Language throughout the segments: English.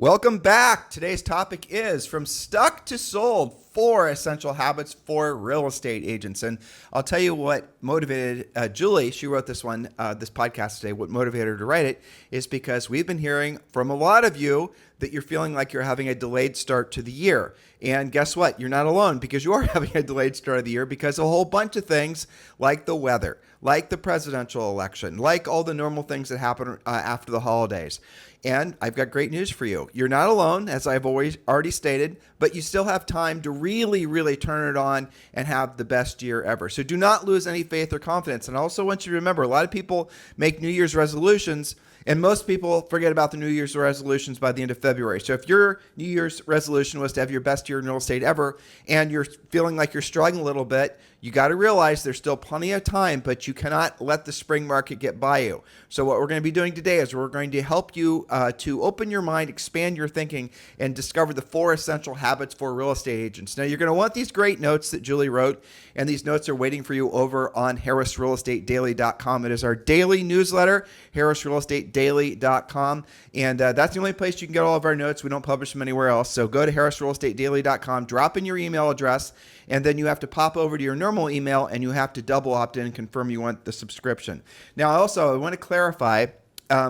Welcome back. Today's topic is From Stuck to Sold, 4 Essential Habits for Real Estate Agents. And I'll tell you what motivated Julie, she wrote this podcast today, what motivated her to write it is because we've been hearing from a lot of you that you're feeling like you're having a delayed start to the year. And guess what? You're not alone, because you are having a delayed start of the year because a whole bunch of things like the weather, like the presidential election, like all the normal things that happen after the holidays. And I've got great news for you. You're not alone, as I've already stated, but you still have time to really, really turn it on and have the best year ever. So do not lose any faith or confidence. And I also want you to remember, a lot of people make New Year's resolutions, and most people forget about the New Year's resolutions by the end of February. So if your New Year's resolution was to have your best year in real estate ever, and you're feeling like you're struggling a little bit, you got to realize there's still plenty of time, but you cannot let the spring market get by you. So what we're going to be doing today is we're going to help you to open your mind, expand your thinking, and discover the 4 essential habits for real estate agents. Now, you're going to want these great notes that Julie wrote, and these notes are waiting for you over on harrisrealestatedaily.com. It is our daily newsletter, harrisrealestatedaily.com, and that's the only place you can get all of our notes. We don't publish them anywhere else. So go to harrisrealestatedaily.com, drop in your email address, and then you have to pop over to your normal email and you have to double opt in and confirm you want the subscription. Now, I want to clarify,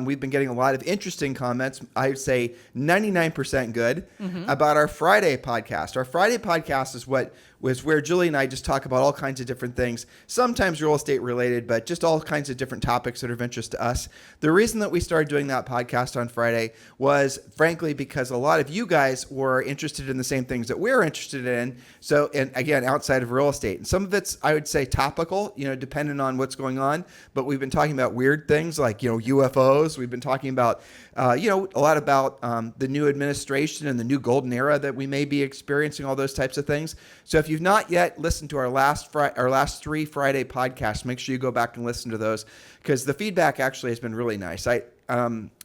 we've been getting a lot of interesting comments, I would say 99% good, about our Friday podcast. Our Friday podcast is where Julie and I just talk about all kinds of different things, sometimes real estate related, but just all kinds of different topics that are of interest to us. The reason that we started doing that podcast on Friday was, frankly, because a lot of you guys were interested in the same things that we're interested in. So, and again, outside of real estate. And some of it's, I would say, topical, depending on what's going on. But we've been talking about weird things like, UFOs. We've been talking about, a lot about the new administration and the new golden era that we may be experiencing, all those types of things. So if you've not yet listened to our last 3 Friday podcasts, make sure you go back and listen to those, because the feedback actually has been really nice.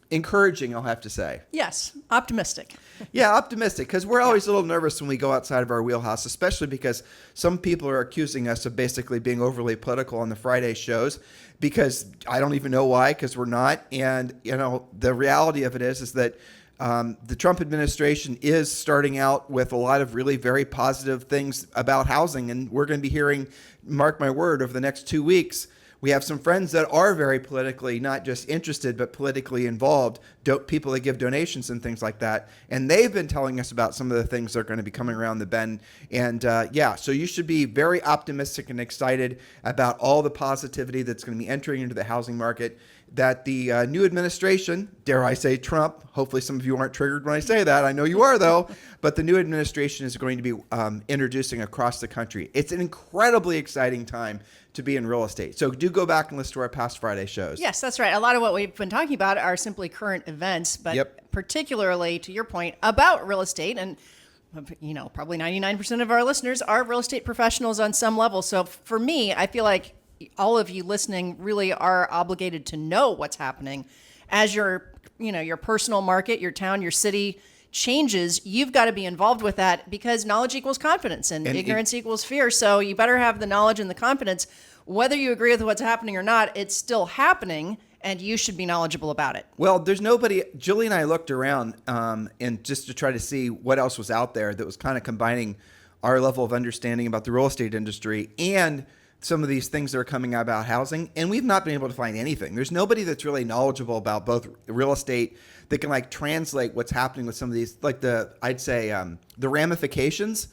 Encouraging, I'll have to say. Yes, optimistic. Yeah, optimistic, because we're always a little nervous when we go outside of our wheelhouse, especially because some people are accusing us of basically being overly political on the Friday shows, because I don't even know why, because we're not. And, the reality of it is that the Trump administration is starting out with a lot of really very positive things about housing, and we're going to be hearing, mark my word, over the next 2 weeks. We have some friends that are very politically, not just interested, but politically involved, people that give donations and things like that. And they've been telling us about some of the things that are going to be coming around the bend. And so you should be very optimistic and excited about all the positivity that's going to be entering into the housing market, that the new administration, dare I say Trump, hopefully some of you aren't triggered when I say that. I know you are, though. But the new administration is going to be introducing across the country. It's an incredibly exciting time to be in real estate. So do go back and listen to our past Friday shows. Yes, that's right. A lot of what we've been talking about are simply current events, but particularly to your point about real estate, and probably 99% of our listeners are real estate professionals on some level. So for me, I feel like all of you listening really are obligated to know what's happening as your personal market, your town, your city changes. You've got to be involved with that, because knowledge equals confidence and ignorance equals fear. So you better have the knowledge and the confidence. Whether you agree with what's happening or not, it's still happening, and you should be knowledgeable about it. Well, there's nobody. Julie and I looked around and just to try to see what else was out there that was kind of combining our level of understanding about the real estate industry and some of these things that are coming out about housing, and we've not been able to find anything. There's nobody that's really knowledgeable about both real estate that can translate what's happening with some of these, the ramifications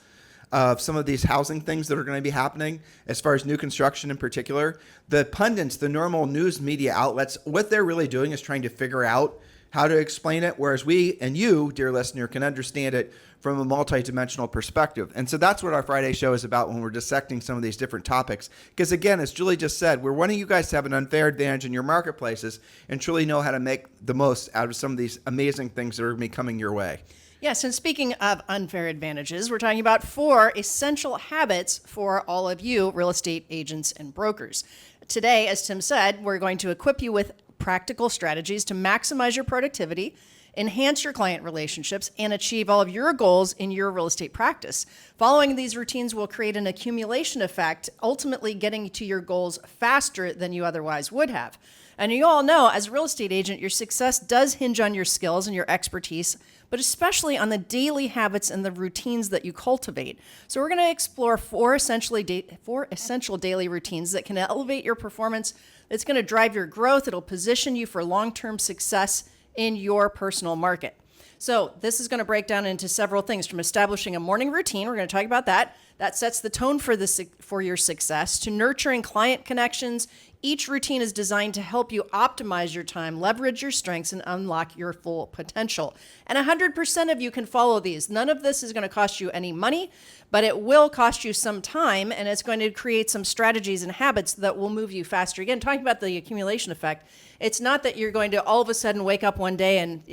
of some of these housing things that are going to be happening as far as new construction in particular. The pundits, the normal news media outlets, what they're really doing is trying to figure out how to explain it, whereas we and you, dear listener, can understand it from a multidimensional perspective. And so that's what our Friday show is about when we're dissecting some of these different topics. Because again, as Julie just said, we're wanting you guys to have an unfair advantage in your marketplaces and truly know how to make the most out of some of these amazing things that are going to be coming your way. Yes, and speaking of unfair advantages, we're talking about 4 essential habits for all of you real estate agents and brokers. Today, as Tim said, we're going to equip you with practical strategies to maximize your productivity, enhance your client relationships, and achieve all of your goals in your real estate practice. Following these routines will create an accumulation effect, ultimately getting to your goals faster than you otherwise would have. And you all know, as a real estate agent, your success does hinge on your skills and your expertise, but especially on the daily habits and the routines that you cultivate. So we're going to explore four essential daily routines that can elevate your performance. It's going to drive your growth. It'll position you for long-term success in your personal market. So this is going to break down into several things, from establishing a morning routine. We're going to talk about that. That sets the tone for your success, to nurturing client connections. Each routine is designed to help you optimize your time, leverage your strengths, and unlock your full potential. And 100% of you can follow these. None of this is going to cost you any money, but it will cost you some time, and it's going to create some strategies and habits that will move you faster. Again, talking about the accumulation effect, it's not that you're going to all of a sudden wake up one day and,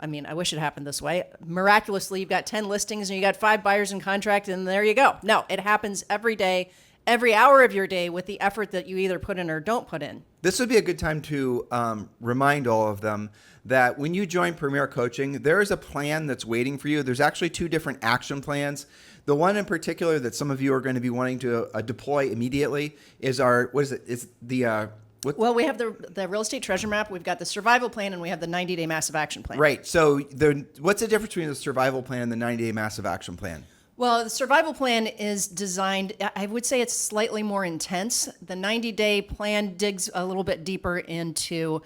I wish it happened this way. Miraculously, you've got 10 listings and you got 5 buyers in contract, and there you go. No, it happens every day, every hour of your day, with the effort that you either put in or don't put in. This would be a good time to remind all of them that when you join Premier Coaching, there is a plan that's waiting for you. There's actually 2 different action plans. The one in particular that some of you are going to be wanting to deploy immediately is Well, we have the real estate treasure map, we've got the survival plan, and we have the 90-day massive action plan. Right. So what's the difference between the survival plan and the 90-day massive action plan? Well, the survival plan is designed, I would say it's slightly more intense. The 90-day plan digs a little bit deeper into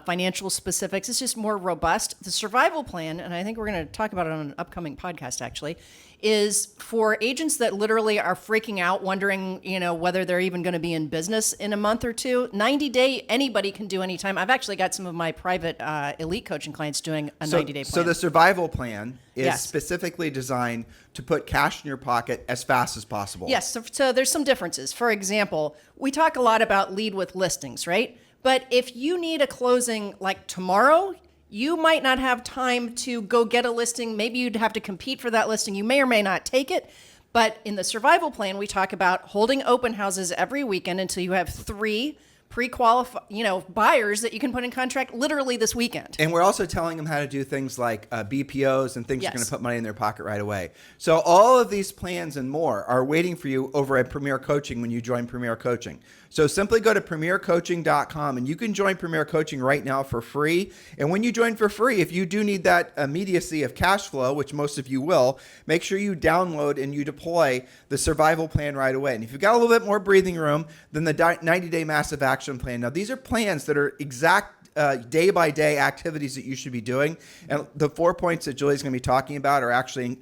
financial specifics. It's just more robust. The survival plan, and I think we're going to talk about it on an upcoming podcast actually, is for agents that literally are freaking out, wondering, whether they're even going to be in business in a month or two. 90-day, anybody can do anytime. I've actually got some of my private elite coaching clients doing a 90-day plan. So the survival plan is specifically designed to put cash in your pocket as fast as possible. Yes. So there's some differences. For example, we talk a lot about lead with listings, right? But if you need a closing like tomorrow, you might not have time to go get a listing. Maybe you'd have to compete for that listing. You may or may not take it. But in the survival plan, we talk about holding open houses every weekend until you have 3 pre-qualified, buyers that you can put in contract literally this weekend. And we're also telling them how to do things like BPOs and things that are going to put money in their pocket right away. So all of these plans and more are waiting for you over at Premier Coaching when you join Premier Coaching. So simply go to premiercoaching.com and you can join Premier Coaching right now for free. And when you join for free, if you do need that immediacy of cash flow, which most of you will, make sure you download and you deploy the survival plan right away. And if you've got a little bit more breathing room than the 90-day massive action plan. Now, these are plans that are exact day-by-day activities that you should be doing. And the 4 points that Julie's going to be talking about are actually,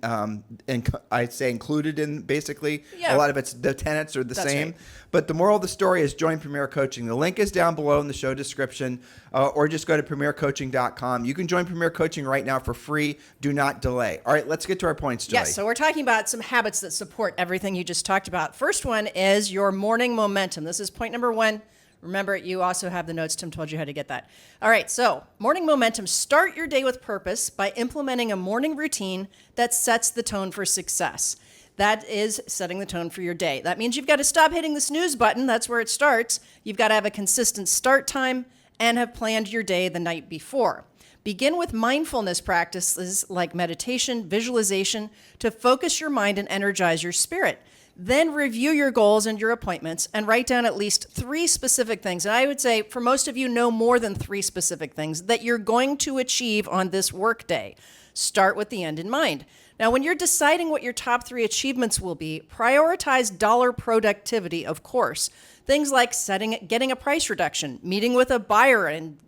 I'd say, included in basically. A lot of the tenets are the same. Right. But the moral of the story is join Premier Coaching. The link is down below in the show description, or just go to premiercoaching.com. You can join Premier Coaching right now for free. Do not delay. All right, let's get to our points, Julie. Yes, so we're talking about some habits that support everything you just talked about. First one is your morning momentum. This is point number 1. Remember, you also have the notes. Tim told you how to get that. All right, so morning momentum. Start your day with purpose by implementing a morning routine that sets the tone for success. That is setting the tone for your day. That means you've got to stop hitting the snooze button. That's where it starts. You've got to have a consistent start time and have planned your day the night before. Begin with mindfulness practices like meditation, visualization to focus your mind and energize your spirit. Then review your goals and your appointments and write down at least 3 specific things. And I would say for most of you, no more than 3 specific things that you're going to achieve on this work day. Start with the end in mind. Now, when you're deciding what your top 3 achievements will be, prioritize dollar productivity, of course. Things like getting a price reduction, meeting with a buyer and,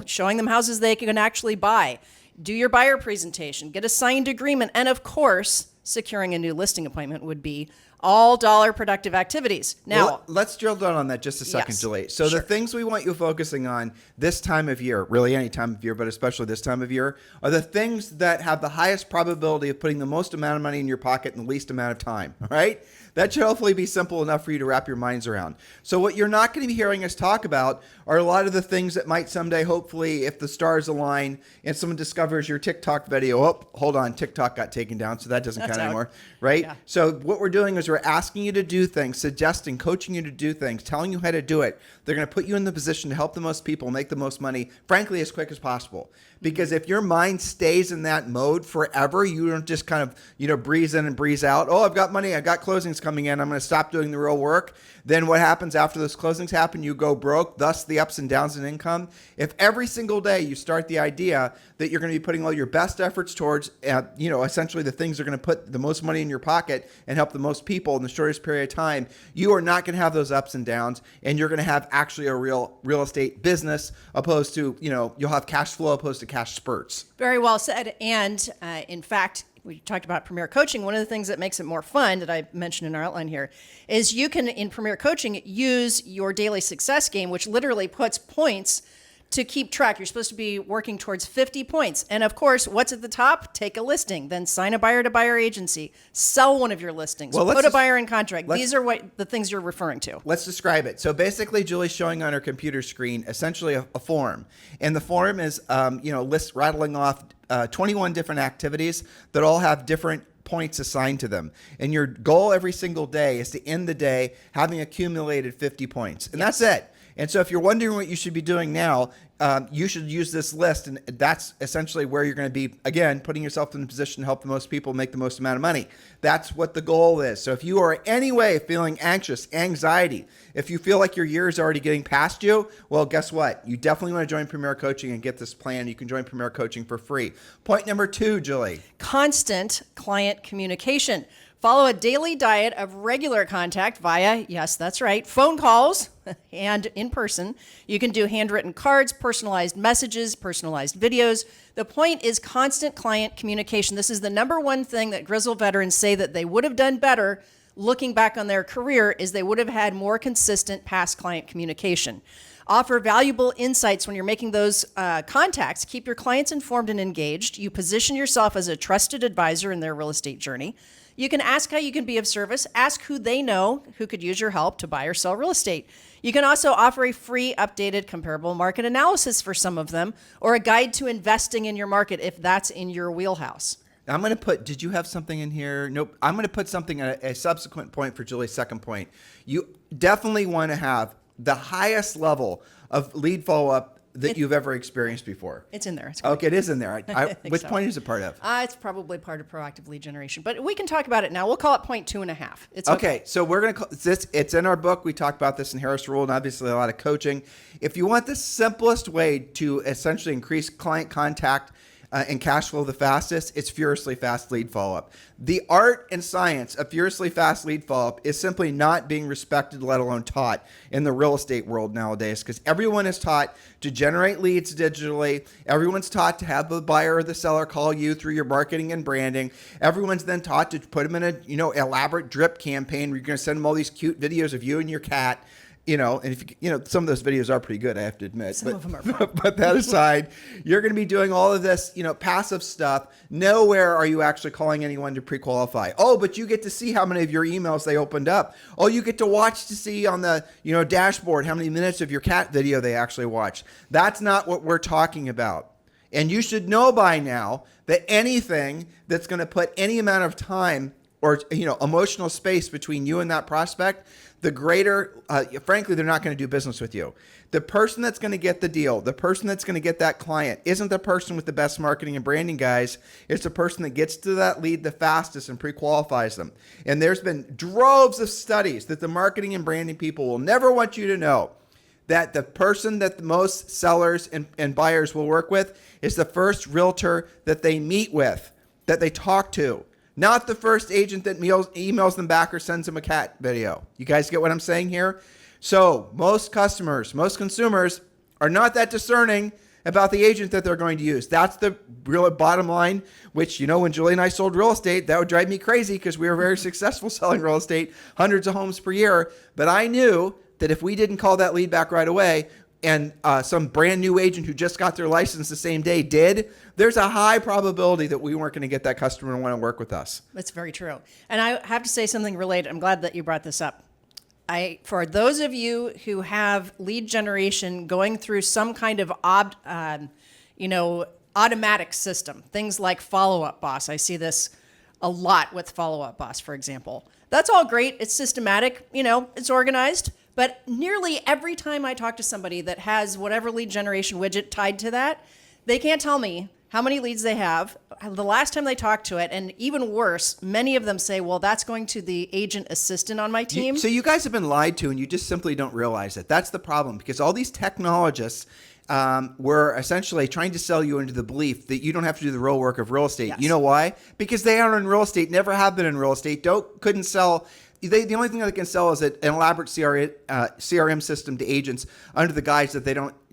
showing them houses they can actually buy. Do your buyer presentation, get a signed agreement, and of course, securing a new listing appointment would be all dollar productive activities. Now, let's drill down on that just a second, Julie. So the things we want you focusing on this time of year, really any time of year, but especially this time of year, are the things that have the highest probability of putting the most amount of money in your pocket in the least amount of time, all right? That should hopefully be simple enough for you to wrap your minds around. So what you're not going to be hearing us talk about are a lot of the things that might someday, hopefully, if the stars align and someone discovers your TikTok video, hold on, TikTok got taken down, so that doesn't count anymore, right? Yeah. So what we're doing is we're asking you to do things, suggesting, coaching you to do things, telling you how to do it. They're going to put you in the position to help the most people make the most money, frankly, as quick as possible. Because if your mind stays in that mode forever, you don't just kind of, breeze in and breeze out. Oh, I've got money. I've got closings coming in. I'm going to stop doing the real work. Then what happens after those closings happen? You go broke, thus the ups and downs in income. If every single day you start the idea that you're going to be putting all your best efforts towards, essentially the things that are going to put the most money in your pocket and help the most people in the shortest period of time, you are not going to have those ups and downs, and you're going to have actually a real estate business opposed to, you'll have cash flow opposed to cash spurts. Very well said. And in fact, we talked about Premier Coaching. One of the things that makes it more fun that I mentioned in our outline here is you can, in Premier Coaching, use your daily success game, which literally puts points to keep track. You're supposed to be working towards 50 points. And of course, what's at the top? Take a listing, then sign a buyer-to-buyer agency, sell one of your listings, put a buyer in contract. These are the things you're referring to. Let's describe it. So basically, Julie's showing on her computer screen essentially a form. And the form is, rattling off 21 different activities that all have different points assigned to them. And your goal every single day is to end the day having accumulated 50 points. And that's it. And so if you're wondering what you should be doing now, you should use this list. And that's essentially where you're going to be, again, putting yourself in a position to help the most people make the most amount of money. That's what the goal is. So if you are in any way feeling anxious, anxiety, if you feel like your year is already getting past you, well, guess what? You definitely want to join Premier Coaching and get this plan. You can join Premier Coaching for free. Point number 2, Julie. Constant client communication. Follow a daily diet of regular contact via, yes, that's right, phone calls and in person. You can do handwritten cards, personalized messages, personalized videos. The point is constant client communication. This is the number one thing that Grizzle veterans say that they would have done better looking back on their career is they would have had more consistent past client communication. Offer valuable insights when you're making those contacts. Keep your clients informed and engaged. You position yourself as a trusted advisor in their real estate journey. You can ask how you can be of service. Ask who they know who could use your help to buy or sell real estate. You can also offer a free updated comparable market analysis for some of them, or a guide to investing in your market if that's in your wheelhouse. I'm going to put, did you have something in here? Nope. I'm going to put something at a subsequent point for Julie's second point. You definitely want to have the highest level of lead follow-up that you've ever experienced before. It's in there. Okay, it is in there. Which point is it part of? It's probably part of proactive lead generation, but we can talk about it now. We'll call it point 2.5. It's okay. So we're going to call this. It's in our book. We talk about this in Harris Rule and obviously a lot of coaching. If you want the simplest way to essentially increase client contact and cash flow the fastest, it's furiously fast lead follow-up. The art and science of furiously fast lead follow-up is simply not being respected, let alone taught in the real estate world nowadays, because everyone is taught to generate leads digitally. Everyone's taught to have the buyer or the seller call you through your marketing and branding. Everyone's then taught to put them in a elaborate drip campaign where you're going to send them all these cute videos of you and your cat. And if some of those videos are pretty good, I have to admit. Some of them are fun. But that aside, you're going to be doing all of this, passive stuff. Nowhere are you actually calling anyone to pre-qualify. Oh, but you get to see how many of your emails they opened up. Oh, you get to watch to see on the, dashboard how many minutes of your cat video they actually watched. That's not what we're talking about. And you should know by now that anything that's going to put any amount of time or, emotional space between you and that prospect, the greater, frankly, they're not going to do business with you. The person that's going to get the deal, the person that's going to get that client isn't the person with the best marketing and branding guys. It's the person that gets to that lead the fastest and pre-qualifies them. And there's been droves of studies that the marketing and branding people will never want you to know that the person that the most sellers and buyers will work with is the first realtor that they meet with, that they talk to. Not the first agent that emails them back or sends them a cat video. You guys get what I'm saying here? So most customers, most consumers are not that discerning about the agent that they're going to use. That's the real bottom line, which, when Julie and I sold real estate, that would drive me crazy because we were very successful selling real estate, hundreds of homes per year. But I knew that if we didn't call that lead back right away, and some brand new agent who just got their license the same day did, there's a high probability that we weren't going to get that customer to want to work with us. That's very true. And I have to say something related. I'm glad that you brought this up. For those of you who have lead generation going through some kind of automatic system, things like Follow Up Boss. I see this a lot with Follow Up Boss, for example. That's all great. It's systematic. It's organized. But nearly every time I talk to somebody that has whatever lead generation widget tied to that, They can't tell me how many leads they have, the last time they talked to it, and even worse, many of them say, well, that's going to the agent assistant on my team. So you guys have been lied to, and you just simply don't realize it. That's the problem, because all these technologists were essentially trying to sell you into the belief that you don't have to do the real work of real estate. Yes. You know why? Because they aren't in real estate, never have been in real estate, couldn't sell. The only thing that they can sell is an elaborate CRM system to agents under the guise that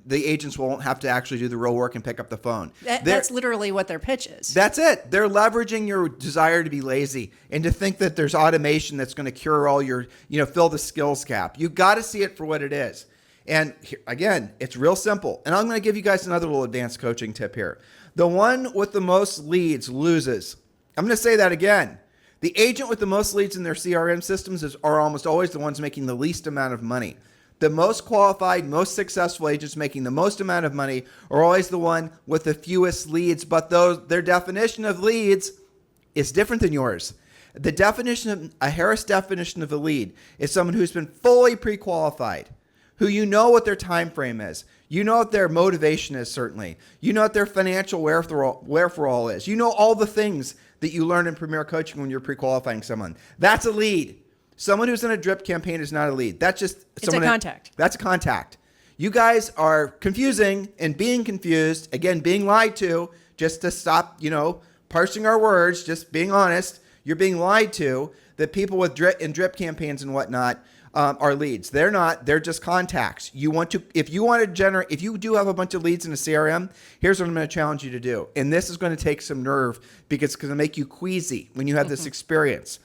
the agents won't have to actually do the real work and pick up the phone. That's literally what their pitch is. That's it. They're leveraging your desire to be lazy and to think that there's automation that's going to cure all your, fill the skills gap. You got to see it for what it is. And here, again, it's real simple. And I'm going to give you guys another little advanced coaching tip here. The one with the most leads loses. I'm going to say that again. The agent with the most leads in their CRM systems are almost always the ones making the least amount of money. The most qualified, most successful agents making the most amount of money are always the one with the fewest leads, but their definition of leads is different than yours. A Harris definition of a lead is someone who's been fully pre-qualified, who you know what their time frame is. You know what their motivation is, certainly. You know what their financial wherewithal is. You know all the things that you learn in Premier Coaching when you're pre-qualifying someone. That's a lead. Someone who's in a drip campaign is not a lead. That's just someone. It's a contact. That's a contact. You guys are confusing and being confused, again, being lied to, just to stop, parsing our words, just being honest. You're being lied to that people with drip campaigns and whatnot are leads. They're not. They're just contacts. If you do have a bunch of leads in a CRM, here's what I'm going to challenge you to do. And this is going to take some nerve because it's going to make you queasy when you have this experience.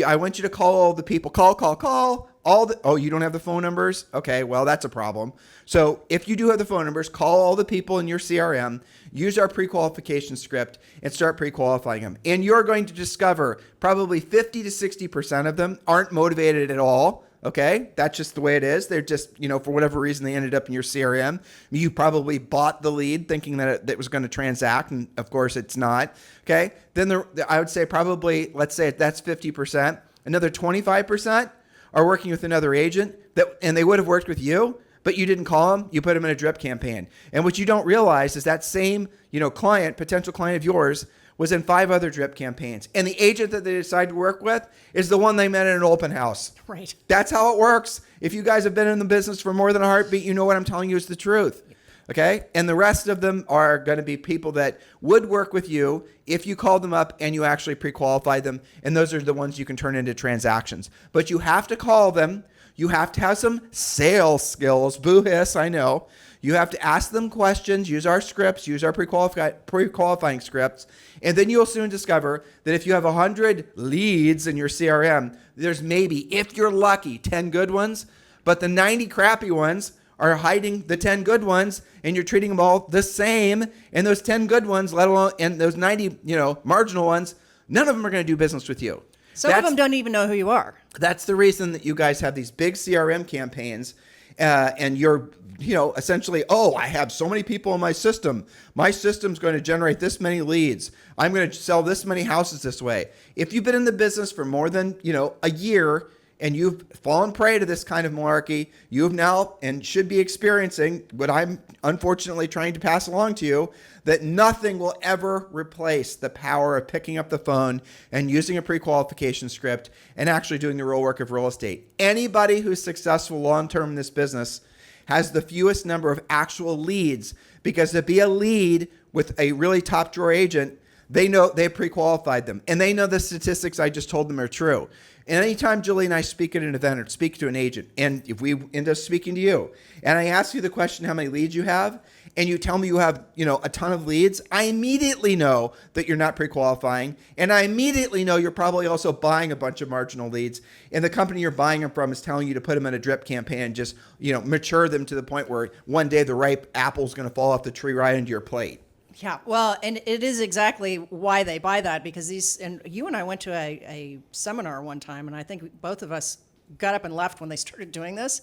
I want you to call all the people. Call. You don't have the phone numbers? Okay, well, that's a problem. So if you do have the phone numbers, call all the people in your CRM, use our pre-qualification script, and start pre-qualifying them. And you're going to discover probably 50 to 60% of them aren't motivated at all. Okay, that's just the way it is. They're just, for whatever reason, they ended up in your CRM. You probably bought the lead thinking that it was going to transact, and of course it's not. Okay, then I would say probably, let's say that's 50%. Another 25% are working with another agent, and they would have worked with you, but you didn't call them. You put them in a drip campaign. And what you don't realize is that same, potential client of yours was in 5 other drip campaigns. And the agent that they decide to work with is the one they met in an open house. Right. That's how it works. If you guys have been in the business for more than a heartbeat, you know what I'm telling you is the truth. Okay? And the rest of them are going to be people that would work with you if you called them up and you actually pre-qualified them. And those are the ones you can turn into transactions. But you have to call them. You have to have some sales skills. Boo hiss, I know. You have to ask them questions, use our scripts, use our pre-qualifying scripts, and then you'll soon discover that if you have 100 leads in your CRM, there's maybe, if you're lucky, 10 good ones, but the 90 crappy ones are hiding the 10 good ones, and you're treating them all the same, and those 10 good ones, let alone, and those 90, marginal ones, none of them are going to do business with you. Some of them don't even know who you are. That's the reason that you guys have these big CRM campaigns, and you're essentially, I have so many people in my system. My system's going to generate this many leads. I'm going to sell this many houses this way. If you've been in the business for more than, a year and you've fallen prey to this kind of malarkey, you have now and should be experiencing what I'm unfortunately trying to pass along to you, that nothing will ever replace the power of picking up the phone and using a pre-qualification script and actually doing the real work of real estate. Anybody who's successful long-term in this business has the fewest number of actual leads, because to be a lead with a really top drawer agent, they know they pre-qualified them and they know the statistics I just told them are true. And anytime Julie and I speak at an event or speak to an agent, and if we end up speaking to you and I ask you the question, how many leads you have, and you tell me you have, a ton of leads, I immediately know that you're not pre-qualifying. And I immediately know you're probably also buying a bunch of marginal leads. And the company you're buying them from is telling you to put them in a drip campaign and just, mature them to the point where one day the ripe apple's going to fall off the tree right into your plate. Yeah, well, and it is exactly why they buy that, because and you and I went to a seminar one time, and I think both of us got up and left when they started doing this,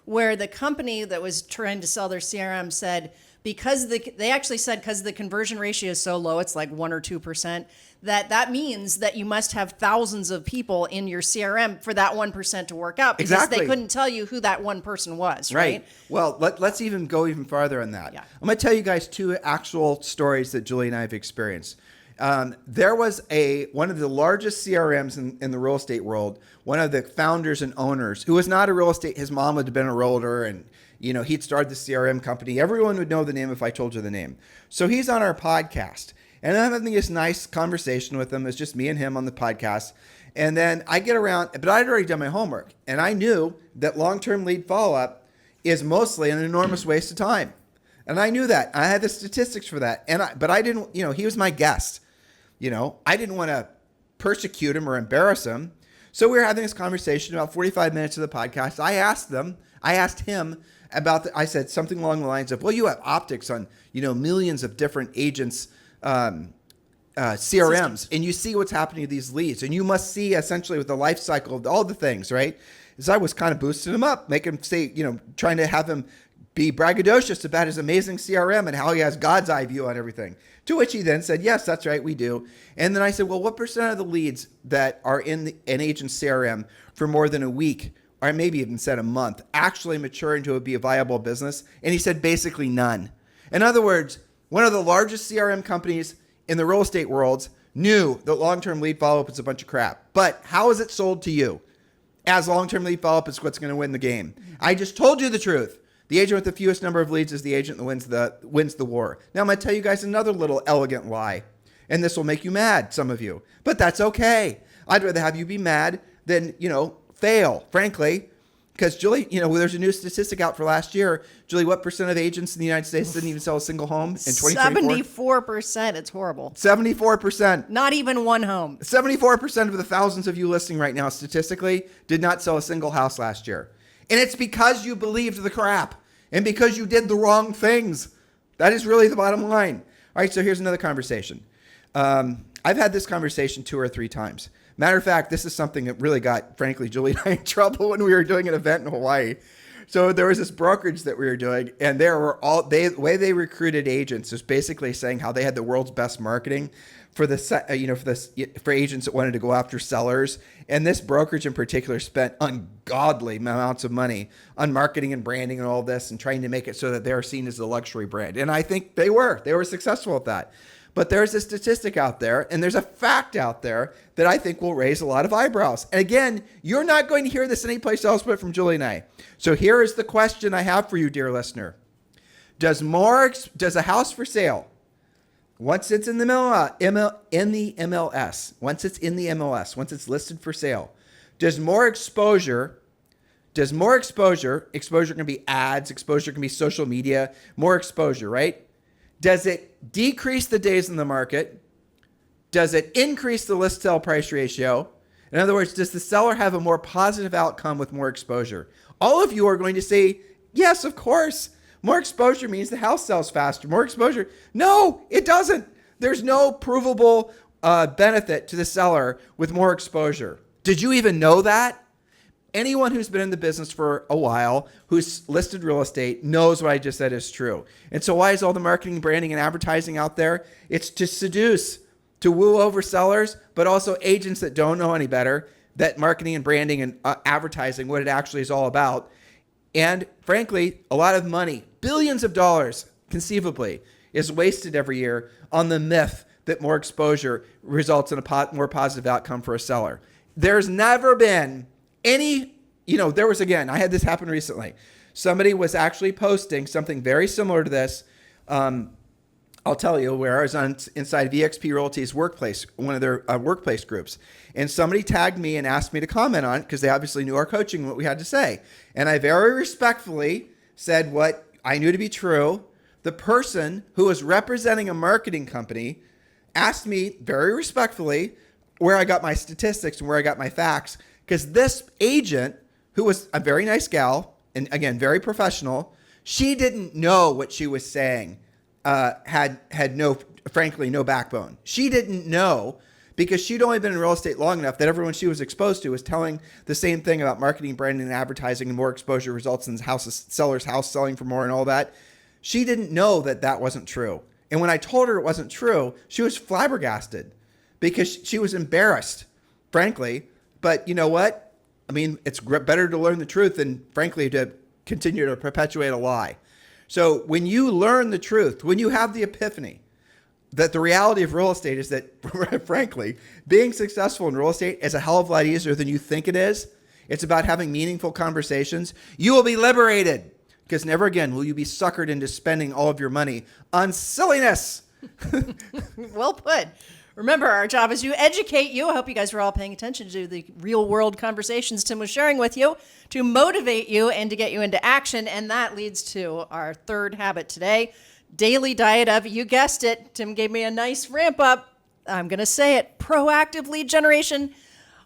where the company that was trying to sell their CRM said, because they actually said because the conversion ratio is so low, it's like 1 or 2%, that means that you must have thousands of people in your CRM for that 1% to work out, because Exactly. they couldn't tell you who that one person was, right? Well, let's even go even farther on that. Yeah. I'm going to tell you guys 2 actual stories that Julie and I have experienced. There was one of the largest CRMs in the real estate world, one of the founders and owners, who was not a real estate. His mom had been a realtor, and he'd started the CRM company. Everyone would know the name if I told you the name. So he's on our podcast, and I'm having this nice conversation with him. It's just me and him on the podcast. And then I get around, but I'd already done my homework, and I knew that long-term lead follow-up is mostly an enormous waste of time. And I knew that. I had the statistics for that. But I didn't, he was my guest. I didn't want to persecute him or embarrass him. So we were having this conversation about 45 minutes of the podcast. I asked him about I said something along the lines of, well, you have optics on, millions of different agents, CRMs, and you see what's happening to these leads, and you must see essentially with the life cycle of all the things, right? As I was kind of boosting him up, making him say, trying to have him be braggadocious about his amazing CRM and how he has God's eye view on everything. To which he then said, yes, that's right, we do. And then I said, well, what percent of the leads that are in an agent's CRM for more than a week, or maybe even said a month, actually mature into be a viable business? And he said basically none. In other words, one of the largest CRM companies in the real estate world knew that long-term lead follow-up is a bunch of crap. But how is it sold to you? As long-term lead follow-up is what's going to win the game. I just told you the truth. The agent with the fewest number of leads is the agent that wins the war. Now I'm going to tell you guys another little elegant lie. And this will make you mad, some of you. But that's okay. I'd rather have you be mad than, fail, frankly. Because Julie, there's a new statistic out for last year. Julie, what percent of agents in the United States didn't even sell a single home in 2024? 74%. It's horrible. 74%. Not even one home. 74% of the thousands of you listening right now statistically did not sell a single house last year. And it's because you believed the crap and because you did the wrong things. That is really the bottom line. All right, so here's another conversation. I've had this conversation 2 or 3 times. Matter of fact, this is something that really got, frankly, Julie and I in trouble when we were doing an event in Hawaii. So there was this brokerage that we were doing, and the way they recruited agents is basically saying how they had the world's best marketing for for agents that wanted to go after sellers. And this brokerage in particular spent ungodly amounts of money on marketing and branding and all this, and trying to make it so that they're seen as a luxury brand. And I think they were successful at that. But there's a statistic out there, and there's a fact out there that I think will raise a lot of eyebrows. And again, you're not going to hear this anyplace else but from Julie and I. So here is the question I have for you, dear listener. Does a house for sale, once it's in the MLS, once it's listed for sale, exposure can be ads, exposure can be social media, more exposure, right? Does it decrease the days in the market? Does it increase the list sell price ratio? In other words, does the seller have a more positive outcome with more exposure? All of you are going to say, yes, of course. More exposure means the house sells faster. More exposure. No, it doesn't. There's no provable benefit to the seller with more exposure. Did you even know that? Anyone who's been in the business for a while, who's listed real estate, knows what I just said is true. And so why is all the marketing, branding, and advertising out there? It's to seduce, to woo over sellers, but also agents that don't know any better, that marketing and branding and advertising, what it actually is all about. And frankly, a lot of money, billions of dollars, conceivably, is wasted every year on the myth that more exposure results in a more positive outcome for a seller. There's never been I had this happen recently. Somebody was actually posting something very similar to this. I'll tell you, where I was inside VXP Realty's workplace, one of their workplace groups. And somebody tagged me and asked me to comment on it because they obviously knew our coaching and what we had to say. And I very respectfully said what I knew to be true. The person who was representing a marketing company asked me very respectfully where I got my statistics and where I got my facts. Because this agent, who was a very nice gal, and again, very professional, she didn't know what she was saying, had no backbone. She didn't know because she'd only been in real estate long enough that everyone she was exposed to was telling the same thing about marketing, branding, and advertising, and more exposure results in seller's house selling for more and all that. She didn't know that that wasn't true. And when I told her it wasn't true, she was flabbergasted because she was embarrassed, frankly. But you know what? I mean, it's better to learn the truth than, frankly, to continue to perpetuate a lie. So when you learn the truth, when you have the epiphany that the reality of real estate is that, frankly, being successful in real estate is a hell of a lot easier than you think it is. It's about having meaningful conversations. You will be liberated because never again will you be suckered into spending all of your money on silliness. Well put. Remember, our job is to educate you. I hope you guys were all paying attention to the real world conversations Tim was sharing with you to motivate you and to get you into action. And that leads to our third habit today, daily diet of, you guessed it, Tim gave me a nice ramp up. I'm going to say it, proactive lead generation,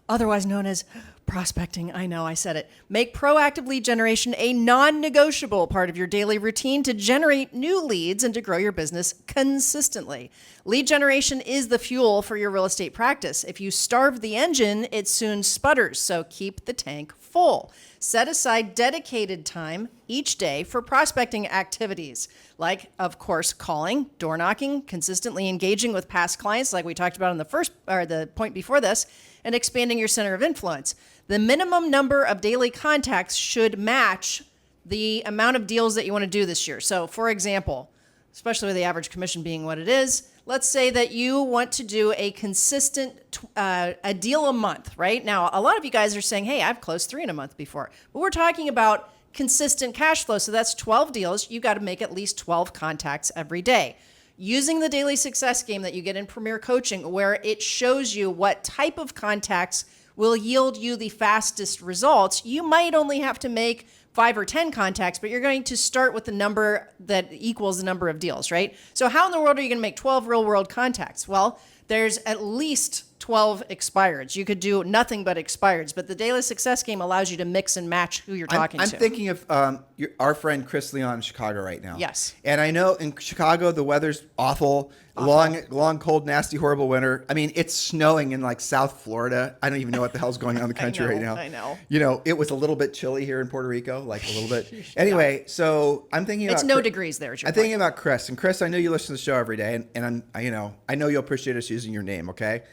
otherwise known as prospecting. I know, I said it. Make proactive lead generation a non-negotiable part of your daily routine to generate new leads and to grow your business consistently. Lead generation is the fuel for your real estate practice. If you starve the engine, it soon sputters, so keep the tank full. Set aside dedicated time each day for prospecting activities, like, of course, calling, door knocking, consistently engaging with past clients, like we talked about in the point before this, and expanding your center of influence. The minimum number of daily contacts should match the amount of deals that you want to do this year. So, for example, especially with the average commission being what it is, let's say that you want to do a consistent a deal a month, right? Now, a lot of you guys are saying, hey, I've closed 3 in a month before. But we're talking about consistent cash flow. So that's 12 deals. You got to make at least 12 contacts every day. Using the daily success game that you get in Premier Coaching, where it shows you what type of contacts will yield you the fastest results, you might only have to make 5 or 10 contacts, but you're going to start with the number that equals the number of deals, right? So how in the world are you going to make 12 real world contacts? Well, there's at least 12 expireds. You could do nothing but expireds, but the daily success game allows you to mix and match who you're talking to. I'm thinking of our friend Chris Leon in Chicago right now. Yes. And I know in Chicago, the weather's awful. Long, cold, nasty, horrible winter. I mean, it's snowing in like South Florida. I don't even know what the hell's going on in the country right now. I know. You know, it was a little bit chilly here in Puerto Rico, like a little bit. Anyway, so I'm thinking about... It's no degrees there. I'm thinking about Chris. And Chris, I know you listen to the show every day, and I know you'll appreciate us using your name, okay?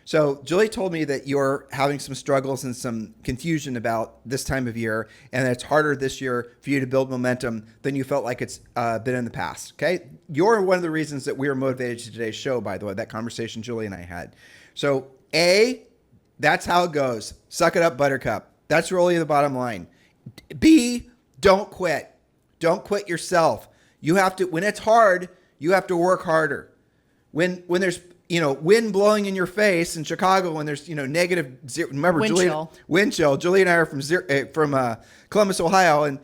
So Julie told me that you're having some struggles and some confusion about this time of year, and that it's harder this year for you to build momentum than you felt like it's been in the past. Okay, you're one of the reasons that we were motivated to today's show. By the way, that conversation Julie and I had. So A, that's how it goes. Suck it up, Buttercup. That's really the bottom line. B, don't quit. Don't quit yourself. You have to. When it's hard, you have to work harder. When there's wind blowing in your face in Chicago when there's, negative zero. Remember, wind chill. Julie and I are from Columbus, Ohio, and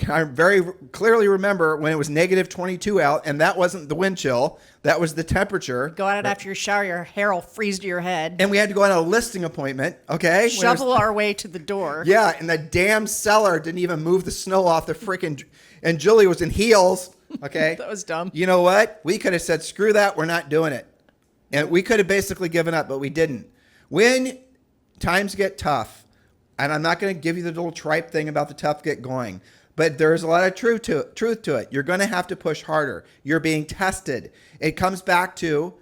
I very clearly remember when it was negative 22 out, and that wasn't the wind chill. That was the temperature. Go out after your shower, your hair will freeze to your head. And we had to go on a listing appointment, okay? Shovel our way to the door. Yeah, and the damn seller didn't even move the snow off the freaking... And Julie was in heels, okay? That was dumb. You know what? We could have said, screw that, we're not doing it. And we could have basically given up, but we didn't. When times get tough, and I'm not going to give you the little tripe thing about the tough get going, but there's a lot of truth to it. You're going to have to push harder. You're being tested. It comes back to,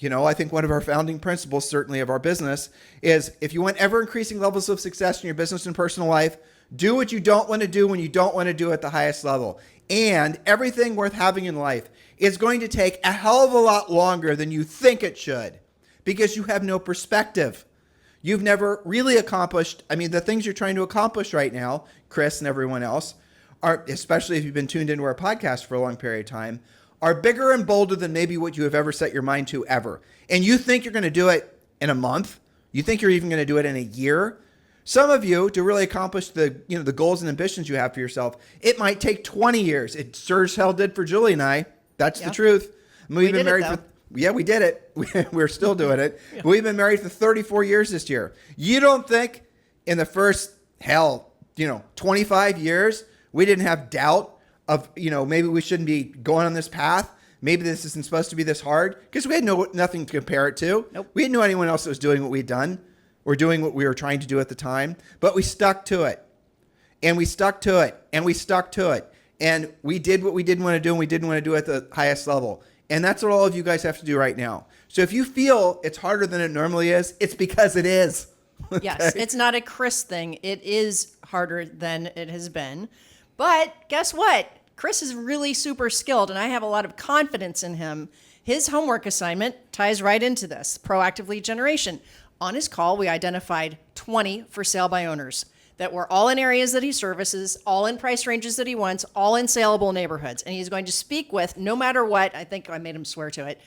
I think one of our founding principles, certainly of our business, is if you want ever increasing levels of success in your business and personal life, do what you don't want to do when you don't want to do it at the highest level. And everything worth having in life is going to take a hell of a lot longer than you think it should because you have no perspective. You've never really accomplished, the things you're trying to accomplish right now, Chris and everyone else, are, especially if you've been tuned into our podcast for a long period of time, are bigger and bolder than maybe what you have ever set your mind to ever. And you think you're going to do it in a month. You think you're even going to do it in a year. Some of you, to really accomplish the goals and ambitions you have for yourself, it might take 20 years. It sure as hell did for Julie and I. That's the truth. We've been married we did it. We're still doing it. Yeah. We've been married for 34 years this year. You don't think in the first 25 years, we didn't have doubt of, maybe we shouldn't be going on this path. Maybe this isn't supposed to be this hard because we had nothing to compare it to. Nope. We didn't know anyone else that was doing what we'd done or doing what we were trying to do at the time, but we stuck to it and we stuck to it and we stuck to it. And we did what we didn't want to do, and we didn't want to do it at the highest level. And that's what all of you guys have to do right now. So if you feel it's harder than it normally is, it's because it is. Okay? Yes, it's not a Chris thing. It is harder than it has been. But guess what? Chris is really super skilled, and I have a lot of confidence in him. His homework assignment ties right into this, proactive lead generation. On his call, we identified 20 for sale by owners that were all in areas that he services, all in price ranges that he wants, all in saleable neighborhoods. And he's going to speak with, no matter what, I think I made him swear to it,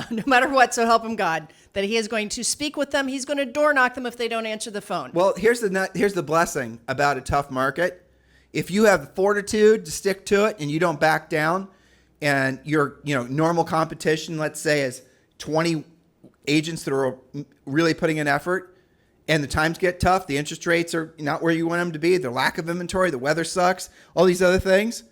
no matter what, so help him God, that he is going to speak with them. He's going to door knock them if they don't answer the phone. Well, here's the blessing about a tough market. If you have fortitude to stick to it and you don't back down, and your normal competition, let's say, is 20 agents that are really putting in effort, and the times get tough, the interest rates are not where you want them to be, the lack of inventory, the weather sucks, all these other things,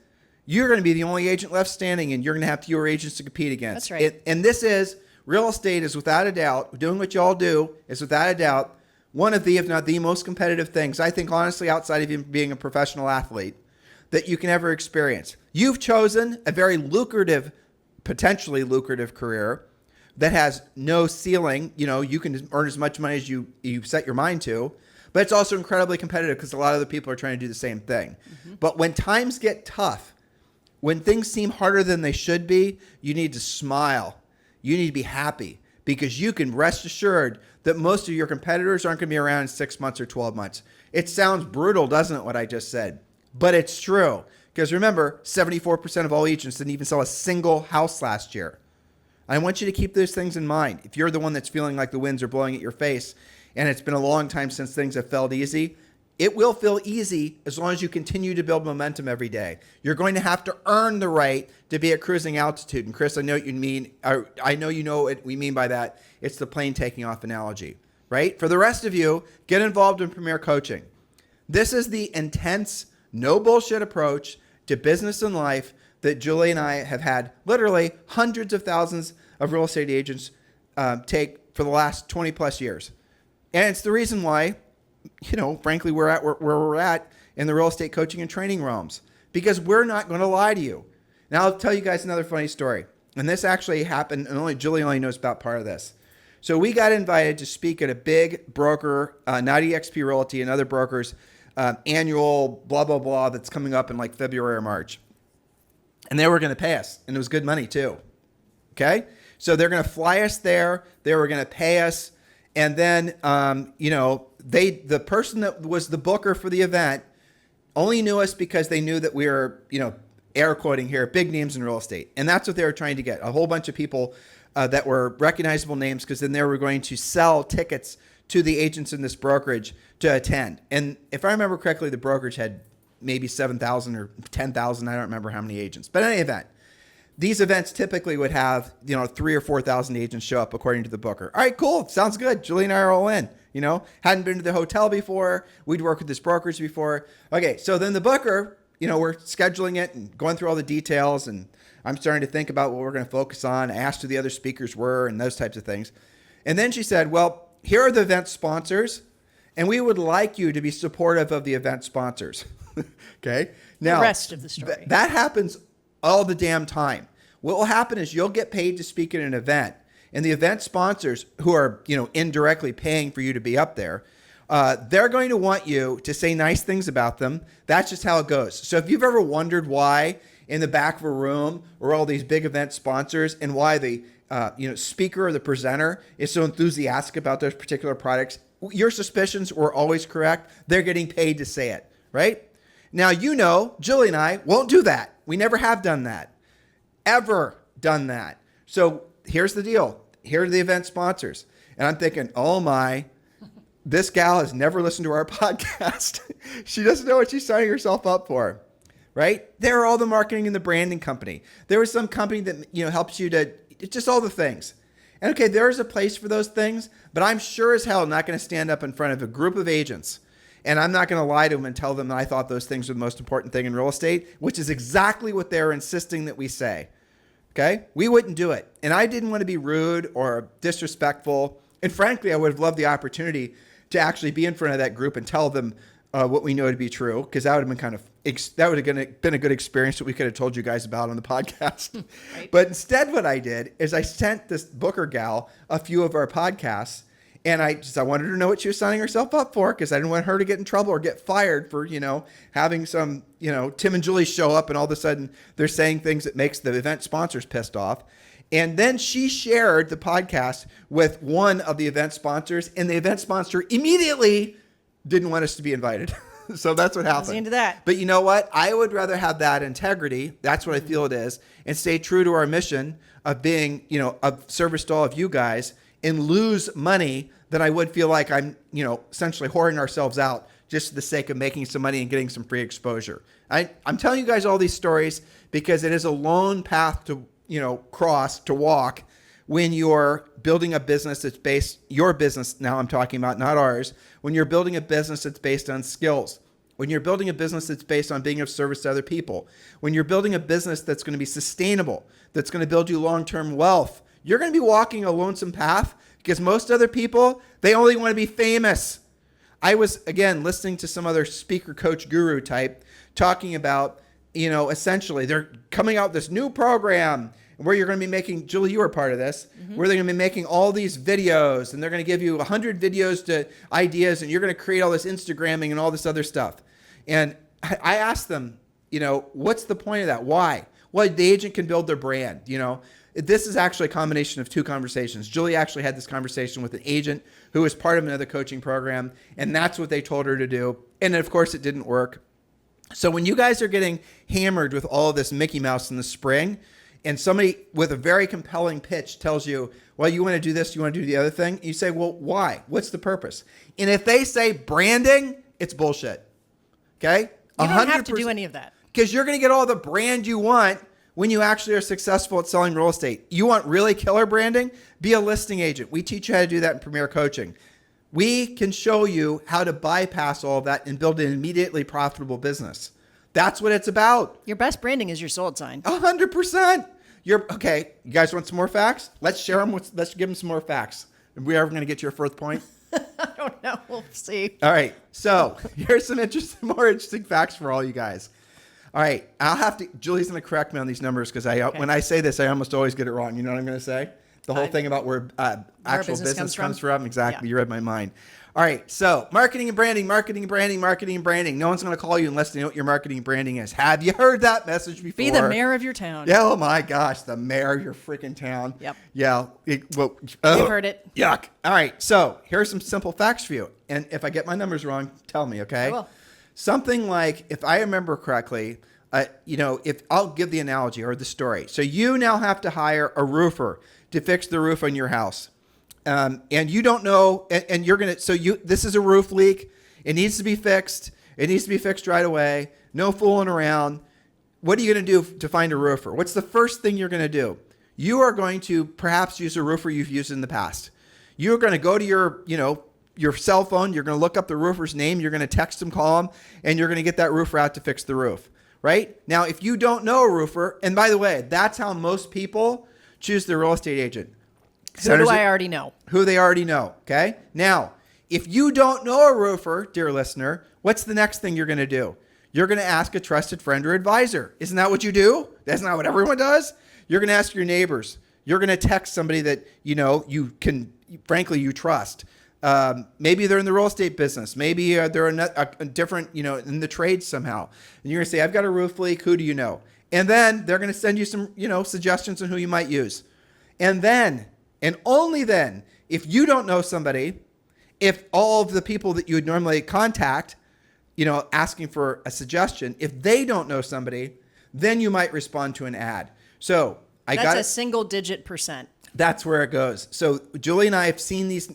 you're going to be the only agent left standing, and you're going to have fewer agents to compete against. That's right. And this is, real estate is without a doubt, doing what y'all do is without a doubt, one of the, if not the most competitive things, I think, honestly, outside of even being a professional athlete, that you can ever experience. You've chosen a very lucrative, potentially lucrative career that has no ceiling. You can earn as much money as you set your mind to, but it's also incredibly competitive because a lot of other people are trying to do the same thing. Mm-hmm. But when times get tough, when things seem harder than they should be, you need to smile. You need to be happy, because you can rest assured that most of your competitors aren't going to be around in 6 months or 12 months. It sounds brutal, doesn't it, what I just said? But it's true. Because remember, 74% of all agents didn't even sell a single house last year. I want you to keep those things in mind. If you're the one that's feeling like the winds are blowing at your face and it's been a long time since things have felt easy, it will feel easy as long as you continue to build momentum every day. You're going to have to earn the right to be at cruising altitude. And Chris, I know what you mean. I know you know what we mean by that. It's the plane taking off analogy, right? For the rest of you, get involved in Premier Coaching. This is the intense, no bullshit approach to business and life that Julie and I have had literally hundreds of thousands of real estate agents take for the last 20 plus years. And it's the reason why, frankly, we're at where we're at in the real estate coaching and training realms, because we're not going to lie to you. Now, I'll tell you guys another funny story. And this actually happened, and Julie only knows about part of this. So we got invited to speak at a big broker, not eXp Realty and other brokers, annual blah, blah, blah that's coming up in like February or March. And they were going to pay us, and it was good money too. Okay? So they're going to fly us there. They were going to pay us. And then, the person that was the booker for the event only knew us because they knew that we were, air quoting here, big names in real estate. And that's what they were trying to get. A whole bunch of people that were recognizable names, because then they were going to sell tickets to the agents in this brokerage to attend. And if I remember correctly, the brokerage had maybe 7,000 or 10,000. I don't remember how many agents. But in any event, these events typically would have, 3,000 or 4,000 agents show up according to the booker. All right, cool. Sounds good. Julie and I are all in. Hadn't been to the hotel before. We'd worked with this brokerage before. Okay, so then the booker, we're scheduling it and going through all the details, and I'm starting to think about what we're going to focus on. I asked who the other speakers were and those types of things. And then she said, well, here are the event sponsors, and we would like you to be supportive of the event sponsors. Okay? Now, the rest of the story. That happens all the damn time. What will happen is you'll get paid to speak at an event, and the event sponsors, who are, indirectly paying for you to be up there, they're going to want you to say nice things about them. That's just how it goes. So if you've ever wondered why in the back of a room are all these big event sponsors, and why the speaker or the presenter is so enthusiastic about those particular products, your suspicions were always correct. They're getting paid to say it, right? Now, Julie and I won't do that. We never have done that. Ever done that. So here's the deal. Here are the event sponsors. And I'm thinking, oh my, this gal has never listened to our podcast. She doesn't know what she's signing herself up for, right? There are all the marketing and the branding company. There is some company that, helps you to, just all the things. And okay, there's a place for those things, but I'm sure as hell not going to stand up in front of a group of agents, and I'm not going to lie to them and tell them that I thought those things were the most important thing in real estate, which is exactly what they're insisting that we say. Okay? We wouldn't do it. And I didn't want to be rude or disrespectful. And frankly, I would have loved the opportunity to actually be in front of that group and tell them what we know to be true, because that would have been been a good experience that we could have told you guys about on the podcast. Right. But instead, what I did is I sent this Booker gal a few of our podcasts, and I wanted her to know what she was signing herself up for, because I didn't want her to get in trouble or get fired for, having some, Tim and Julie show up and all of a sudden they're saying things that makes the event sponsors pissed off. And then she shared the podcast with one of the event sponsors, and the event sponsor immediately didn't want us to be invited. So that's what happened. Into that. But you know what? I would rather have that integrity. That's what I feel it is, and stay true to our mission of being, of service to all of you guys, and lose money than I would feel like I'm, essentially whoring ourselves out just for the sake of making some money and getting some free exposure. I'm telling you guys all these stories because it is a lone path to, to walk when you're building a business that's based, your business now I'm talking about, not ours, when you're building a business that's based on skills, when you're building a business that's based on being of service to other people, when you're building a business that's going to be sustainable, that's going to build you long-term wealth, you're going to be walking a lonesome path because most other people, they only want to be famous. I was, again, listening to some other speaker, coach, guru type talking about, essentially they're coming out with this new program where you're going to be making, Julie, you were part of this, where they're going to be making all these videos, and they're going to give you 100 videos to ideas, and you're going to create all this Instagramming and all this other stuff. And I asked them, what's the point of that? Why? Well, the agent can build their brand. This is actually a combination of two conversations. Julie actually had this conversation with an agent who was part of another coaching program, and that's what they told her to do. And of course, it didn't work. So when you guys are getting hammered with all of this Mickey Mouse in the spring, and somebody with a very compelling pitch tells you, well, you want to do this, you want to do the other thing, you say, well, why? What's the purpose? And if they say branding, it's bullshit. Okay? You don't have to do any of that. Because you're going to get all the brand you want when you actually are successful at selling real estate. You want really killer branding? Be a listing agent. We teach you how to do that in Premier Coaching. We can show you how to bypass all of that and build an immediately profitable business. That's what it's about. Your best branding is your sold sign. 100%. Okay. You guys want some more facts? Let's share them. Let's give them some more facts. Are we ever going to get to your fourth point? I don't know. We'll see. All right. So here's some more interesting facts for all you guys. All right. Julie's going to correct me on these numbers because when I say this, I almost always get it wrong. You know what I'm going to say? The whole thing about where actual business comes from. Exactly. Yeah. You read my mind. All right. So marketing and branding. No one's going to call you unless they know what your marketing and branding is. Have you heard that message before? Be the mayor of your town. Yeah, oh my gosh. The mayor of your freaking town. Yep. Yeah. You've heard it. Yuck. All right. So here's some simple facts for you. And if I get my numbers wrong, tell me, okay? I will. Something like, if I remember correctly, if I'll give the analogy or the story. So you now have to hire a roofer to fix the roof on your house. And you don't know, and you're going to, this is a roof leak. It needs to be fixed. It needs to be fixed right away. No fooling around. What are you going to do to find a roofer? What's the first thing you're going to do? You are going to perhaps use a roofer you've used in the past. You're going to go to your cell phone. You're going to look up the roofer's name. You're going to text him, call him, and you're going to get that roofer out to fix the roof. Right? Now, if you don't know a roofer, and by the way, that's how most people choose their real estate agent. Who do I already know? Who they already know. Okay? Now, if you don't know a roofer, dear listener, what's the next thing you're going to do? You're going to ask a trusted friend or advisor. Isn't that what you do? That's not what everyone does. You're going to ask your neighbors. You're going to text somebody that, you can, frankly, you trust. Maybe they're in the real estate business. Maybe they're a different, in the trades somehow. And you're going to say, I've got a roof leak. Who do you know? And then they're going to send you some, suggestions on who you might use. And then, and only then, if you don't know somebody, if all of the people that you would normally contact, asking for a suggestion, if they don't know somebody, then you might respond to an ad. So that's a single digit %. That's where it goes. So Julie and I have seen these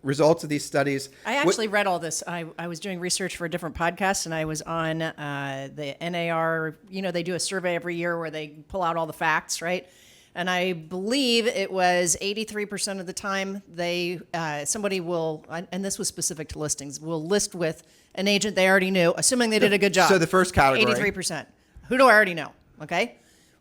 results of these studies. I actually read all this. I was doing research for a different podcast, and I was on the NAR. They do a survey every year where they pull out all the facts, right? And I believe it was 83% of the time somebody will, and this was specific to listings, will list with an agent they already knew, assuming they did a good job. So the first category. 83%. Who do I already know? Okay.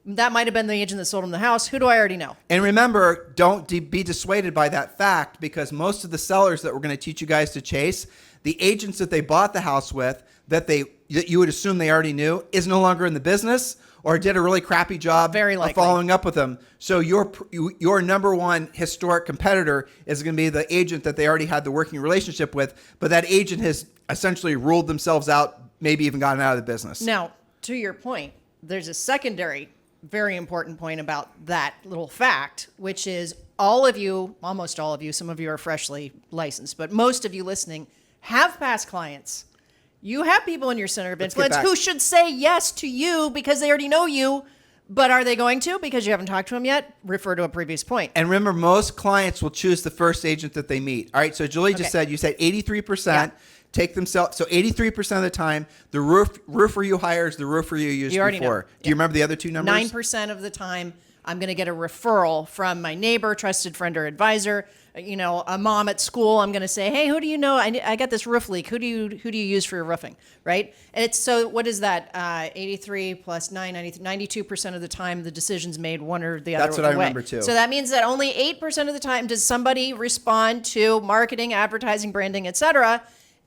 That might have been the agent that sold them the house. Who do I already know? And remember, don't be dissuaded by that fact, because most of the sellers that we're going to teach you guys to chase, the agents that they bought the house with, that you would assume they already knew, is no longer in the business or did a really crappy job of following up with them. So your number one historic competitor is going to be the agent that they already had the working relationship with, but that agent has essentially ruled themselves out, maybe even gotten out of the business. Now, to your point, there's a secondary very important point about that little fact, which is all of you, almost all of you, some of you are freshly licensed, but most of you listening have past clients. You have people in your center of influence who should say yes to you because they already know you, but are they going to because you haven't talked to them yet? Refer to a previous point. And remember, most clients will choose the first agent that they meet. All right, so Julie just said, you said 83%. Yeah. Take themselves. So 83% of the time, the roofer you hire is the roofer you used before. Know. Do you remember the other two numbers? 9% of the time, I'm going to get a referral from my neighbor, trusted friend or advisor. You know, a mom at school. I'm going to say, hey, who do you know? I got this roof leak. Who do you use for your roofing, right? And it's so. What is that? 83 plus 9, 92% of the time, the decision's made one or the other way. That's what I remember too. So that means that only 8% of the time does somebody respond to marketing, advertising, branding, etc.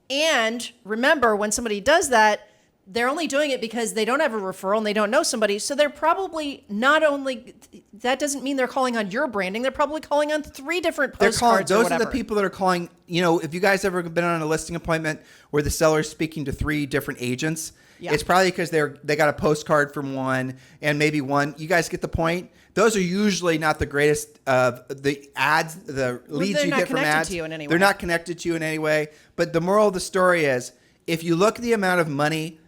And remember, when somebody does that, they're only doing it because they don't have a referral and they don't know somebody. So they're probably not only, that doesn't mean they're calling on your branding. They're probably calling on 3 different postcards or whatever. Those are the people that are calling, you know, if you guys ever been on a listing appointment where the seller is speaking to 3 different agents, it's probably because they got a postcard from one and maybe one. You guys get the point? Those are usually not the greatest the ads, the leads you get from ads. They're not connected to you in any way. But the moral of the story is, if you look at the amount of money,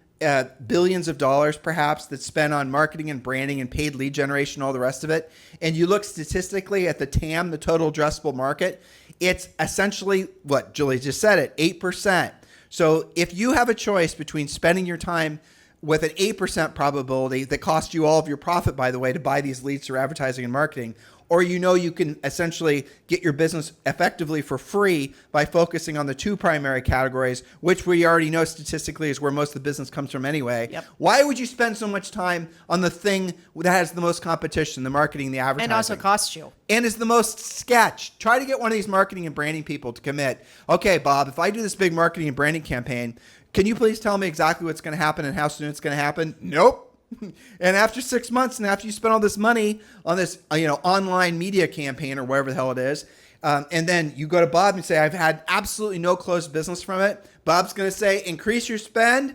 billions of dollars perhaps, that's spent on marketing and branding and paid lead generation, all the rest of it, and you look statistically at the TAM, the total addressable market, it's essentially what Julie just said it, 8%. So if you have a choice between spending your time with an 8% probability that costs you all of your profit, by the way, to buy these leads through advertising and marketing, or you know you can essentially get your business effectively for free by focusing on the 2 primary categories, which we already know statistically is where most of the business comes from anyway. Yep. Why would you spend so much time on the thing that has the most competition, the marketing, the advertising? And also costs you. And is the most sketch. Try to get one of these marketing and branding people to commit. Okay, Bob, if I do this big marketing and branding campaign, can you please tell me exactly what's going to happen and how soon it's going to happen? Nope. And after 6 months and after you spend all this money on this, online media campaign or whatever the hell it is, and then you go to Bob and say, I've had absolutely no closed business from it. Bob's going to say, increase your spend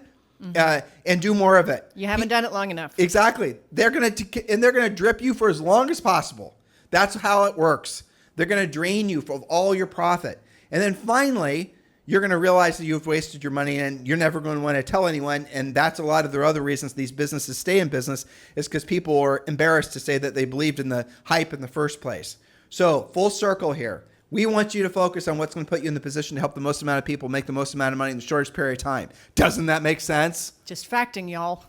and do more of it. You haven't done it long enough. Exactly. They're going to drip you for as long as possible. That's how it works. They're going to drain you of all your profit. And then finally, you're going to realize that you've wasted your money and you're never going to want to tell anyone. And that's a lot of the other reasons these businesses stay in business, is because people are embarrassed to say that they believed in the hype in the first place. So full circle here. We want you to focus on what's going to put you in the position to help the most amount of people make the most amount of money in the shortest period of time. Doesn't that make sense? Just facting, y'all.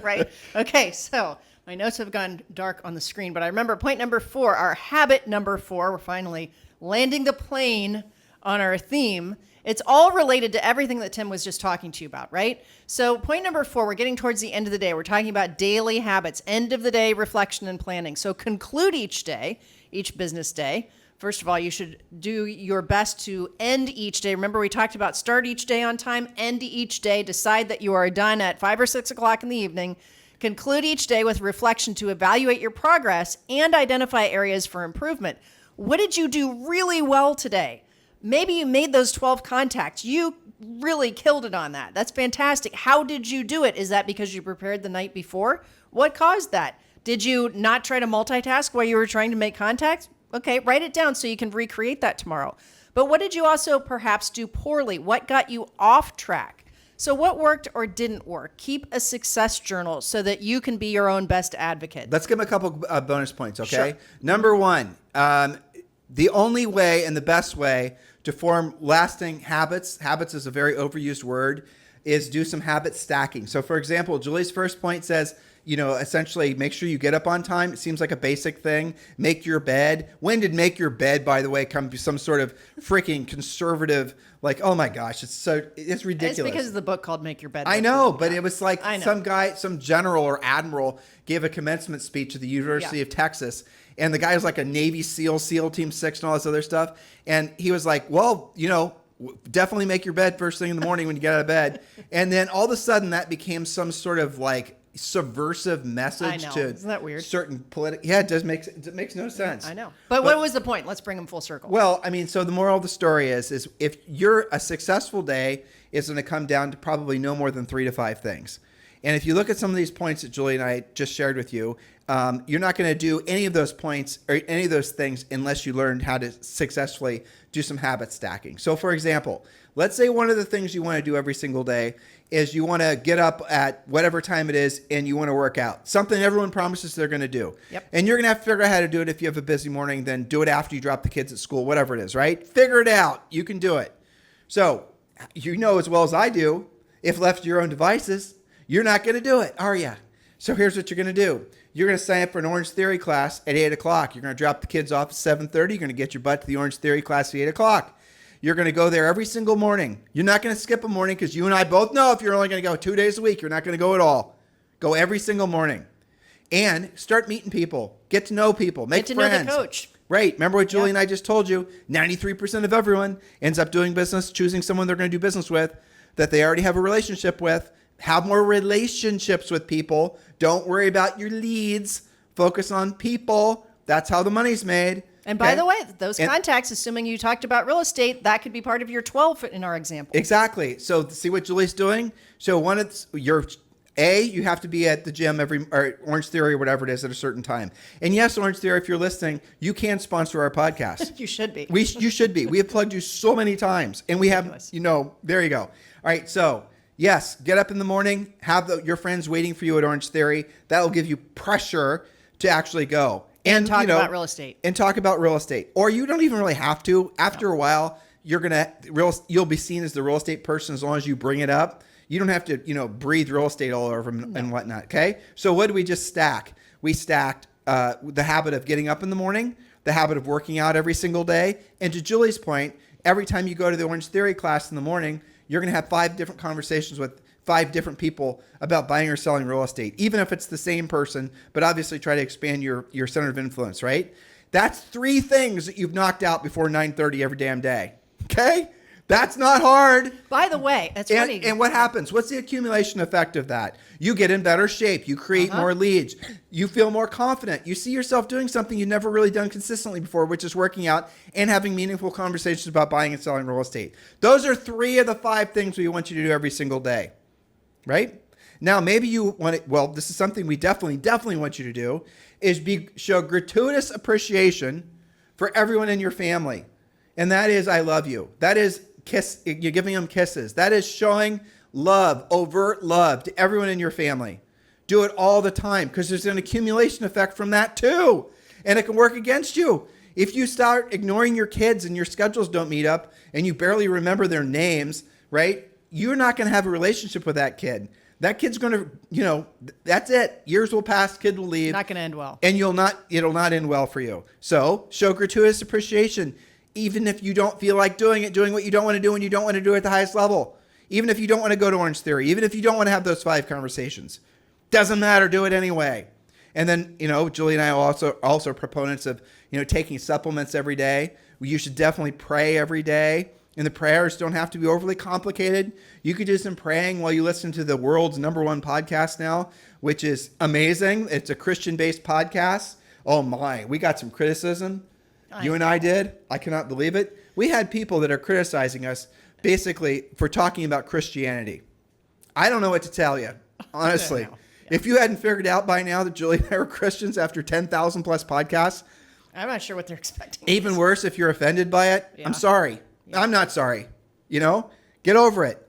Right? Okay, so my notes have gone dark on the screen, but I remember point number 4, our habit number 4. We're finally landing the plane on our theme. It's all related to everything that Tim was just talking to you about, right? So point number 4, we're getting towards the end of the day. We're talking about daily habits, end of the day reflection and planning. So conclude each day, each business day. First of all, you should do your best to end each day. Remember, we talked about start each day on time, end each day, decide that you are done at 5 or 6 o'clock in the evening. Conclude each day with reflection to evaluate your progress and identify areas for improvement. What did you do really well today? Maybe you made those 12 contacts. You really killed it on that. That's fantastic. How did you do it? Is that because you prepared the night before? What caused that? Did you not try to multitask while you were trying to make contacts? Okay, write it down so you can recreate that tomorrow. But what did you also perhaps do poorly? What got you off track? So what worked or didn't work? Keep a success journal so that you can be your own best advocate. Let's give them a couple bonus points, okay? Sure. Number 1, the only way and the best way to form lasting habits is a very overused word, is do some habit stacking. So for example, Julie's first point says, essentially make sure you get up on time. It seems like a basic thing. Make your bed. When did make your bed, by the way, come to some sort of freaking conservative, like, oh my gosh, it's ridiculous. It's because of the book called Make Your Bed. I know, but it was like some guy, some general or admiral gave a commencement speech at the University of Texas. And the guy was like a Navy SEAL, SEAL Team 6 and all this other stuff. And he was like, well, definitely make your bed first thing in the morning when you get out of bed. And then all of a sudden that became some sort of like subversive message to Isn't that weird? certain political. Yeah, it makes no sense. I know. But what was the point? Let's bring them full circle. Well, I mean, so the moral of the story is if you're a successful day is going to come down to probably no more than 3 to 5 things. And if you look at some of these points that Julie and I just shared with you, you're not going to do any of those points or any of those things unless you learn how to successfully do some habit stacking. So for example, let's say one of the things you want to do every single day is you want to get up at whatever time it is and you want to work out. Something everyone promises they're going to do. Yep. And you're going to have to figure out how to do it. If you have a busy morning, then do it after you drop the kids at school, whatever it is, right? Figure it out. You can do it. So you know as well as I do, if left to your own devices, you're not going to do it, are you? So here's what you're going to do. You're going to sign up for an Orange Theory class at 8 o'clock. You're going to drop the kids off at 7:30. You're going to get your butt to the Orange Theory class at 8 o'clock. You're going to go there every single morning. You're not going to skip a morning because you and I both know if you're only going to go 2 days a week, you're not going to go at all. Go every single morning. And start meeting people. Get to know people. Make friends. Get to know the coach. Right. Remember what Julie and I just told you? 93% of everyone ends up doing business, choosing someone they're going to do business with that they already have a relationship with. Have more relationships with people. Don't worry about your leads. Focus on people. That's how the money's made. And by the way, those contacts, assuming you talked about real estate, that could be part of your 12 in our example. Exactly. So see what Julie's doing? So you have to be at the gym or Orange Theory or whatever it is at a certain time. And yes, Orange Theory, if you're listening, you can sponsor our podcast. You should be. You should be. We have plugged you so many times. And we have, there you go. All right. So yes, get up in the morning, have your friends waiting for you at Orange Theory. That will give you pressure to actually go. And talk about real estate. And talk about real estate. Or you don't even really have to. After a while, you'll be seen as the real estate person as long as you bring it up. You don't have to, breathe real estate all over them and whatnot. Okay. So what did we just stack? We stacked the habit of getting up in the morning, the habit of working out every single day. And to Julie's point, every time you go to the Orange Theory class in the morning, you're going to have 5 different conversations with 5 different people about buying or selling real estate, even if it's the same person, but obviously try to expand your center of influence, right? That's 3 things that you've knocked out before 9:30 every damn day. Okay? That's not hard. By the way, that's funny. And what happens? What's the accumulation effect of that? You get in better shape. You create more leads. You feel more confident. You see yourself doing something you've never really done consistently before, which is working out and having meaningful conversations about buying and selling real estate. Those are 3 of the 5 things we want you to do every single day. Right? Now, maybe you want to, this is something we definitely want you to do, is show gratuitous appreciation for everyone in your family. And that is, I love you. That is you're giving them kisses. That is showing love, overt love to everyone in your family. Do it all the time because there's an accumulation effect from that too. And it can work against you. If you start ignoring your kids and your schedules don't meet up and you barely remember their names, right? You're not going to have a relationship with that kid. That kid's going to, that's it. Years will pass, kid will leave. Not going to end well. And it'll not end well for you. So show gratuitous appreciation, even if you don't feel like doing what you don't want to do and you don't want to do it at the highest level. Even if you don't want to go to Orange Theory, even if you don't want to have those 5 conversations. Doesn't matter, do it anyway. And then, Julie and I are also proponents of, taking supplements every day. You should definitely pray every day. And the prayers don't have to be overly complicated. You could do some praying while you listen to the world's #1 podcast now, which is amazing. It's a Christian-based podcast. Oh my, we got some criticism. You and I did. I cannot believe it. We had people that are criticizing us basically for talking about Christianity. I don't know what to tell you, honestly. If you hadn't figured out by now that Julie and I were Christians after 10,000 plus podcasts. I'm not sure what they're expecting. Even worse, if you're offended by it, I'm sorry. Yeah. I'm not sorry. Get over it.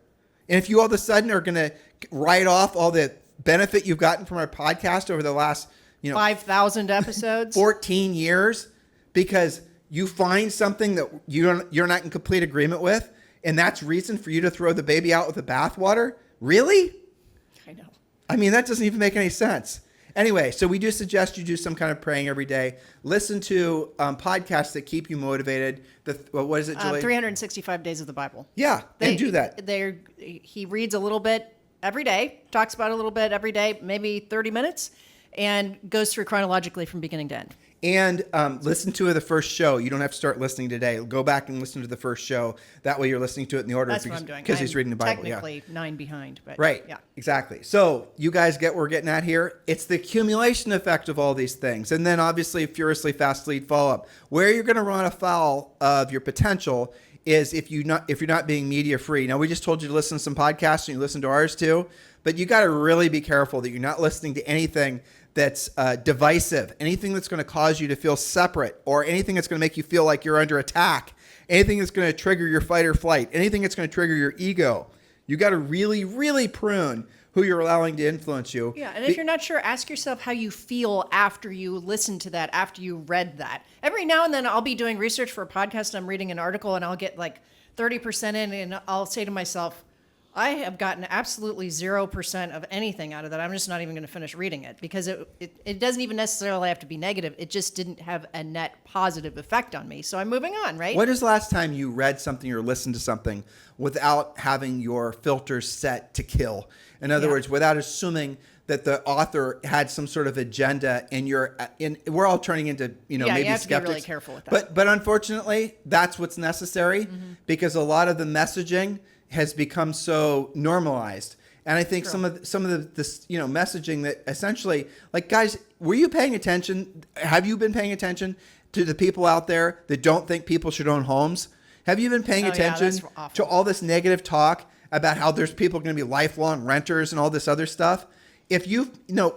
And if you all of a sudden are going to write off all the benefit you've gotten from our podcast over the last, 5,000 episodes, 14 years, because you find something that you're not in complete agreement with, And that's reason for you to throw the baby out with the bathwater? Really? I know. I mean, that doesn't even make any sense. Anyway, so we do suggest you do some kind of praying every day. Listen to podcasts that keep you motivated. What is it, Julie? 365 Days of the Bible. Yeah, and do that. He reads a little bit every day, talks about it a little bit every day, maybe 30 minutes, and goes through chronologically from beginning to end. And listen to the first show. You don't have to start listening today. Go back and listen to the first show. That way you're listening to it in the order. That's what I'm doing. Because he's reading the Bible. Technically 9 behind. But right. Yeah. Exactly. So you guys get what we're getting at here. It's the accumulation effect of all these things. And then obviously furiously fast lead follow-up. Where you're going to run afoul of your potential is if you're not being media free. Now, we just told you to listen to some podcasts and you listen to ours too. But you got to really be careful that you're not listening to anything that's divisive, anything that's going to cause you to feel separate, or anything that's going to make you feel like you're under attack, anything that's going to trigger your fight or flight, anything that's going to trigger your ego. You got to really, really prune who you're allowing to influence you. Yeah, and if you're not sure, ask yourself how you feel after you listen to that, after you read that. Every now and then I'll be doing research for a podcast, I'm reading an article, and I'll get like 30% in, and I'll say to myself, I have gotten absolutely 0% of anything out of that. I'm just not even going to finish reading it because it doesn't even necessarily have to be negative. It just didn't have a net positive effect on me. So I'm moving on, right? When is the last time you read something or listened to something without having your filters set to kill? In other words, without assuming that the author had some sort of agenda, and we're all turning into, maybe you have skeptics. to be really careful with that. But unfortunately, that's what's necessary because a lot of the messaging has become so normalized. And I think some of this messaging that essentially, like, guys, were you paying attention? Have you been paying attention to the people out there that don't think people should own homes? Have you been paying attention to all this negative talk about how there's people going to be lifelong renters and all this other stuff? If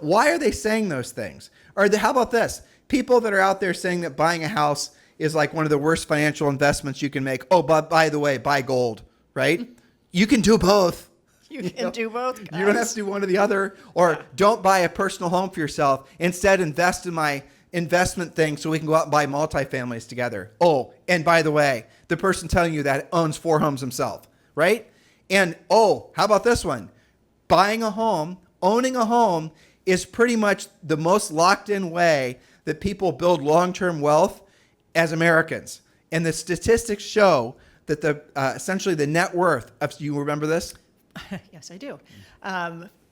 why are they saying those things? Or how about this? People that are out there saying that buying a house is like one of the worst financial investments you can make. Oh, but by the way, buy gold, right? You can do both. You can do both, guys. You don't have to do one or the other. Or don't buy a personal home for yourself. Instead, invest in my investment thing so we can go out and buy multifamilies together. Oh, and by the way, the person telling you that owns 4 homes himself, right? And how about this one? Buying a home, owning a home is pretty much the most locked in way that people build long-term wealth as Americans. And the statistics show that essentially the net worth of, you remember this? Yes, I do.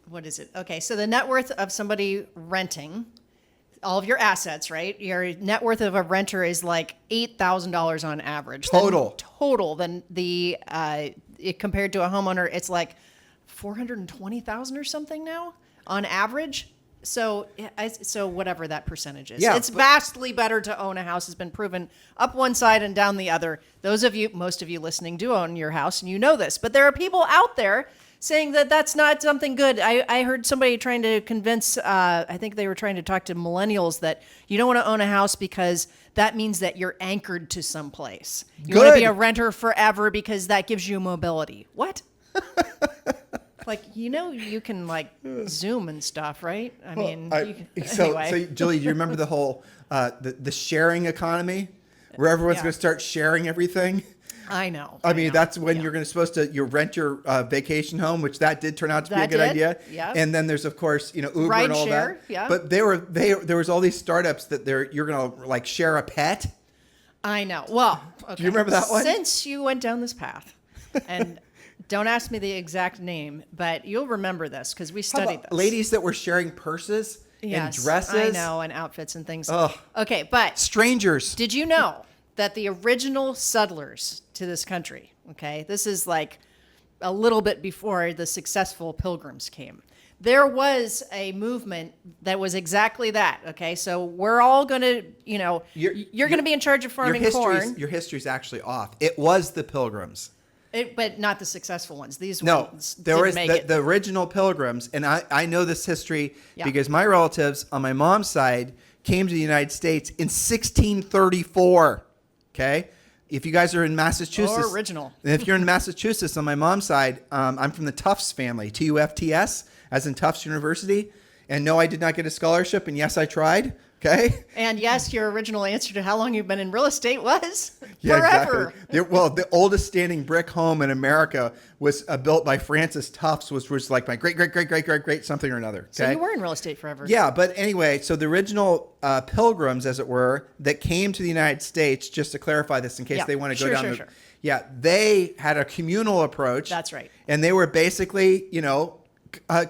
What is it? Okay, so the net worth of somebody renting, all of your assets, right? Your net worth of a renter is like $8,000 on average. Total. Then compared to a homeowner, it's like $420,000 or something now on average. So whatever that percentage is, it's vastly better to own a house. Has been proven up one side and down the other. Most of you listening do own your house, and you know this. But there are people out there saying that that's not something good. I heard somebody trying to convince, I think they were trying to talk to millennials that you don't want to own a house because that means that you're anchored to some place. You want to be a renter forever because that gives you mobility. What? Like, you can like Zoom and stuff, right? Anyway. So Julie, do you remember the whole, the sharing economy where everyone's going to start sharing everything? I know. I mean, that's when you're supposed to rent your vacation home, which that did turn out to be a good idea. Yeah. And then there's of course, Uber Ride and all share, that. Yeah. But there was all these startups that you're going to like share a pet. I know. Well, okay. Do you remember that one? Since you went down this path, and don't ask me the exact name, but you'll remember this because we studied this. Ladies that were sharing purses and dresses. I know, and outfits and things. Ugh. Okay, but strangers. Did you know that the original settlers to this country, okay, this is like a little bit before the successful pilgrims came, there was a movement that was exactly that, okay? So we're all going to, you're going to be in charge of farming corn. Your history's actually off. It was the pilgrims. But not the successful ones. These ones there was the original pilgrims, and I know this history because my relatives on my mom's side came to the United States in 1634. Okay, if you guys are in Massachusetts, original. If you're in Massachusetts on my mom's side, I'm from the Tufts family, Tufts, as in Tufts University. And no, I did not get a scholarship, and yes, I tried Okay. And yes, your original answer to how long you've been in real estate was Yeah, forever. exactly. Well, the oldest standing brick home in America was built by Francis Tufts, which was like my great something or another. Okay? So you were in real estate forever. Yeah, but anyway, so the original pilgrims, as it were, that came to the United States, just to clarify this in case they want to go down the... Yeah, they had a communal approach. That's right. And they were basically, I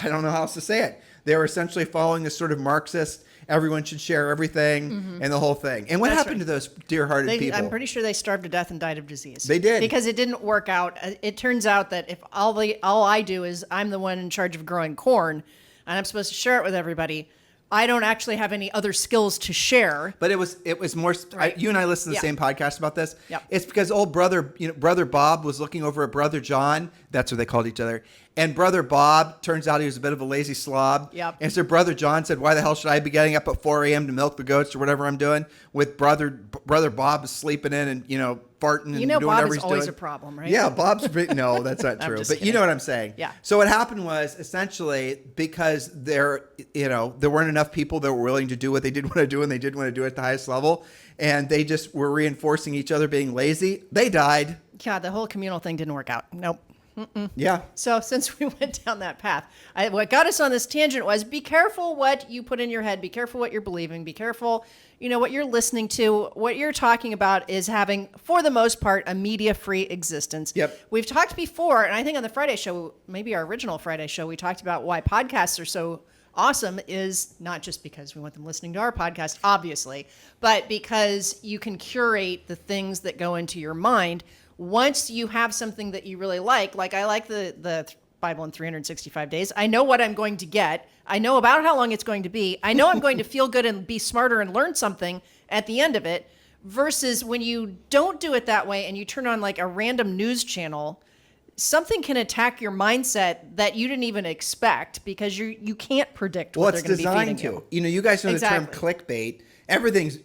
don't know how else to say it. They were essentially following this sort of Marxist, everyone should share everything and the whole thing. And what happened to those dear-hearted people? I'm pretty sure they starved to death and died of disease. They did. Because it didn't work out. It turns out that if all I do is I'm the one in charge of growing corn and I'm supposed to share it with everybody, I don't actually have any other skills to share. But it was more. Right. You and I listened to the same podcast about this. Yep. It's because old brother Bob was looking over at brother John. That's what they called each other. And brother Bob, turns out he was a bit of a lazy slob. Yep. And so brother John said, "Why the hell should I be getting up at 4 a.m. to milk the goats or whatever I'm doing?" With brother Bob sleeping in and farting and doing Bob whatever is he's always doing. a problem, right? Yeah, Bob's no, that's not true. just But kidding. you know what I'm saying. Yeah. So what happened was essentially because there weren't enough people that were willing to do what they did want to do, and they did want to do it at the highest level, and they just were reinforcing each other being lazy. They died. Yeah, the whole communal thing didn't work out. Nope. Yeah. So since we went down that path, what got us on this tangent was be careful what you put in your head. Be careful what you're believing. Be careful, what you're listening to. What you're talking about is having, for the most part, a media-free existence. Yep. We've talked before, and I think on the Friday show, maybe our original Friday show, we talked about why podcasts are so awesome is not just because we want them listening to our podcast, obviously, but because you can curate the things that go into your mind. Once you have something that you really like I like the Bible in 365 days. I know what I'm going to get. I know about how long it's going to be. I know I'm going to feel good and be smarter and learn something at the end of it, versus when you don't do it that way and you turn on like a random news channel, something can attack your mindset that you didn't even expect because you can't predict what they're going to be feeding you. You guys know Exactly. the term clickbait. Everything's,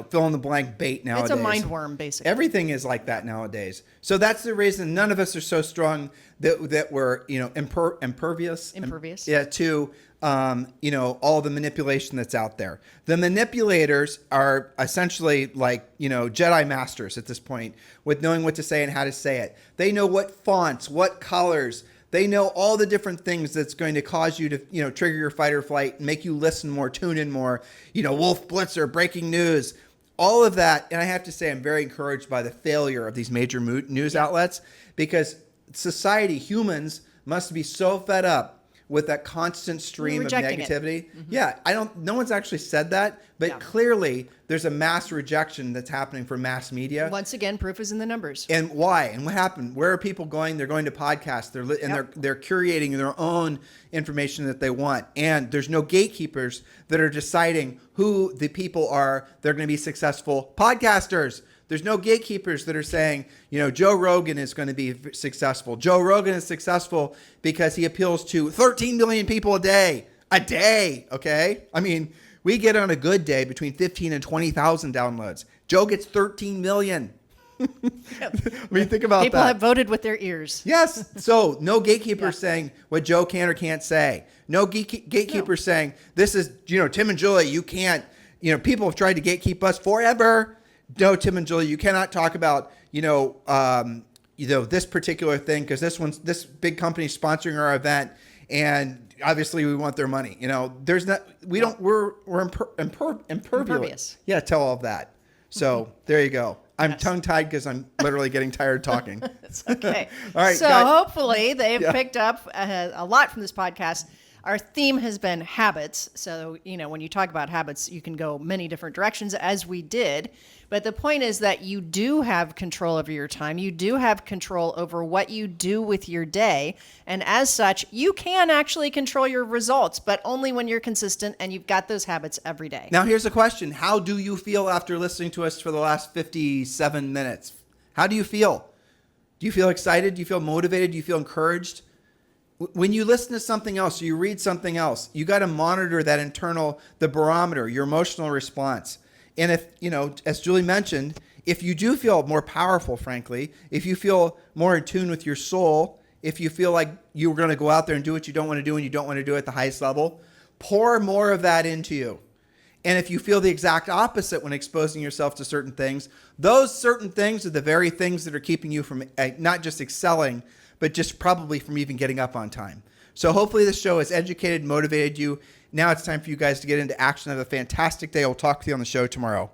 fill in the blank bait nowadays. It's a mind worm, basically. Everything is like that nowadays. So that's the reason none of us are so strong that we're, impervious. To, all the manipulation that's out there. The manipulators are essentially like, Jedi masters at this point with knowing what to say and how to say it. They know what fonts, what colors. They know all the different things that's going to cause you to, trigger your fight or flight and make you listen more, tune in more, Wolf Blitzer, breaking news, all of that. And I have to say, I'm very encouraged by the failure of these major news outlets because society, humans must be so fed up with that constant stream of negativity. Yeah, no one's actually said that, but clearly there's a mass rejection that's happening from mass media. Once again, proof is in the numbers. And why? And what happened? Where are people going? They're going to podcasts. They're curating their own information that they want. And there's no gatekeepers that are deciding who the people are that are going to be successful podcasters. There's no gatekeepers that are saying, Joe Rogan is going to be successful. Joe Rogan is successful because he appeals to 13 million people a day. Okay? I mean, we get on a good day between 15 and 20,000 downloads. Joe gets 13 million. I mean, think about that. People have voted with their ears. Yes. So no gatekeepers saying what Joe can or can't say. No gatekeepers saying this is, Tim and Julie, you can't, people have tried to gatekeep us forever. No, Tim and Julie, you cannot talk about, this particular thing because this big company is sponsoring our event, and obviously we want their money. We're impervious. Yeah, tell all of that. So there you go. I'm tongue-tied because I'm literally getting tired talking. It's okay. All right. So hopefully they've picked up a lot from this podcast. Our theme has been habits. So, when you talk about habits, you can go many different directions as we did. But the point is that you do have control over your time. You do have control over what you do with your day. And as such, you can actually control your results, but only when you're consistent and you've got those habits every day. Now, here's a question. How do you feel after listening to us for the last 57 minutes? How do you feel? Do you feel excited? Do you feel motivated? Do you feel encouraged? When you listen to something else, or you read something else, you got to monitor that the barometer, your emotional response. And if, as Julie mentioned, if you do feel more powerful, frankly, if you feel more in tune with your soul, if you feel like you're going to go out there and do what you don't want to do and you don't want to do it at the highest level, pour more of that into you. And if you feel the exact opposite when exposing yourself to certain things, those certain things are the very things that are keeping you from not just excelling, but just probably from even getting up on time. So hopefully this show has educated, motivated you. Now it's time for you guys to get into action. Have a fantastic day. We'll talk to you on the show tomorrow.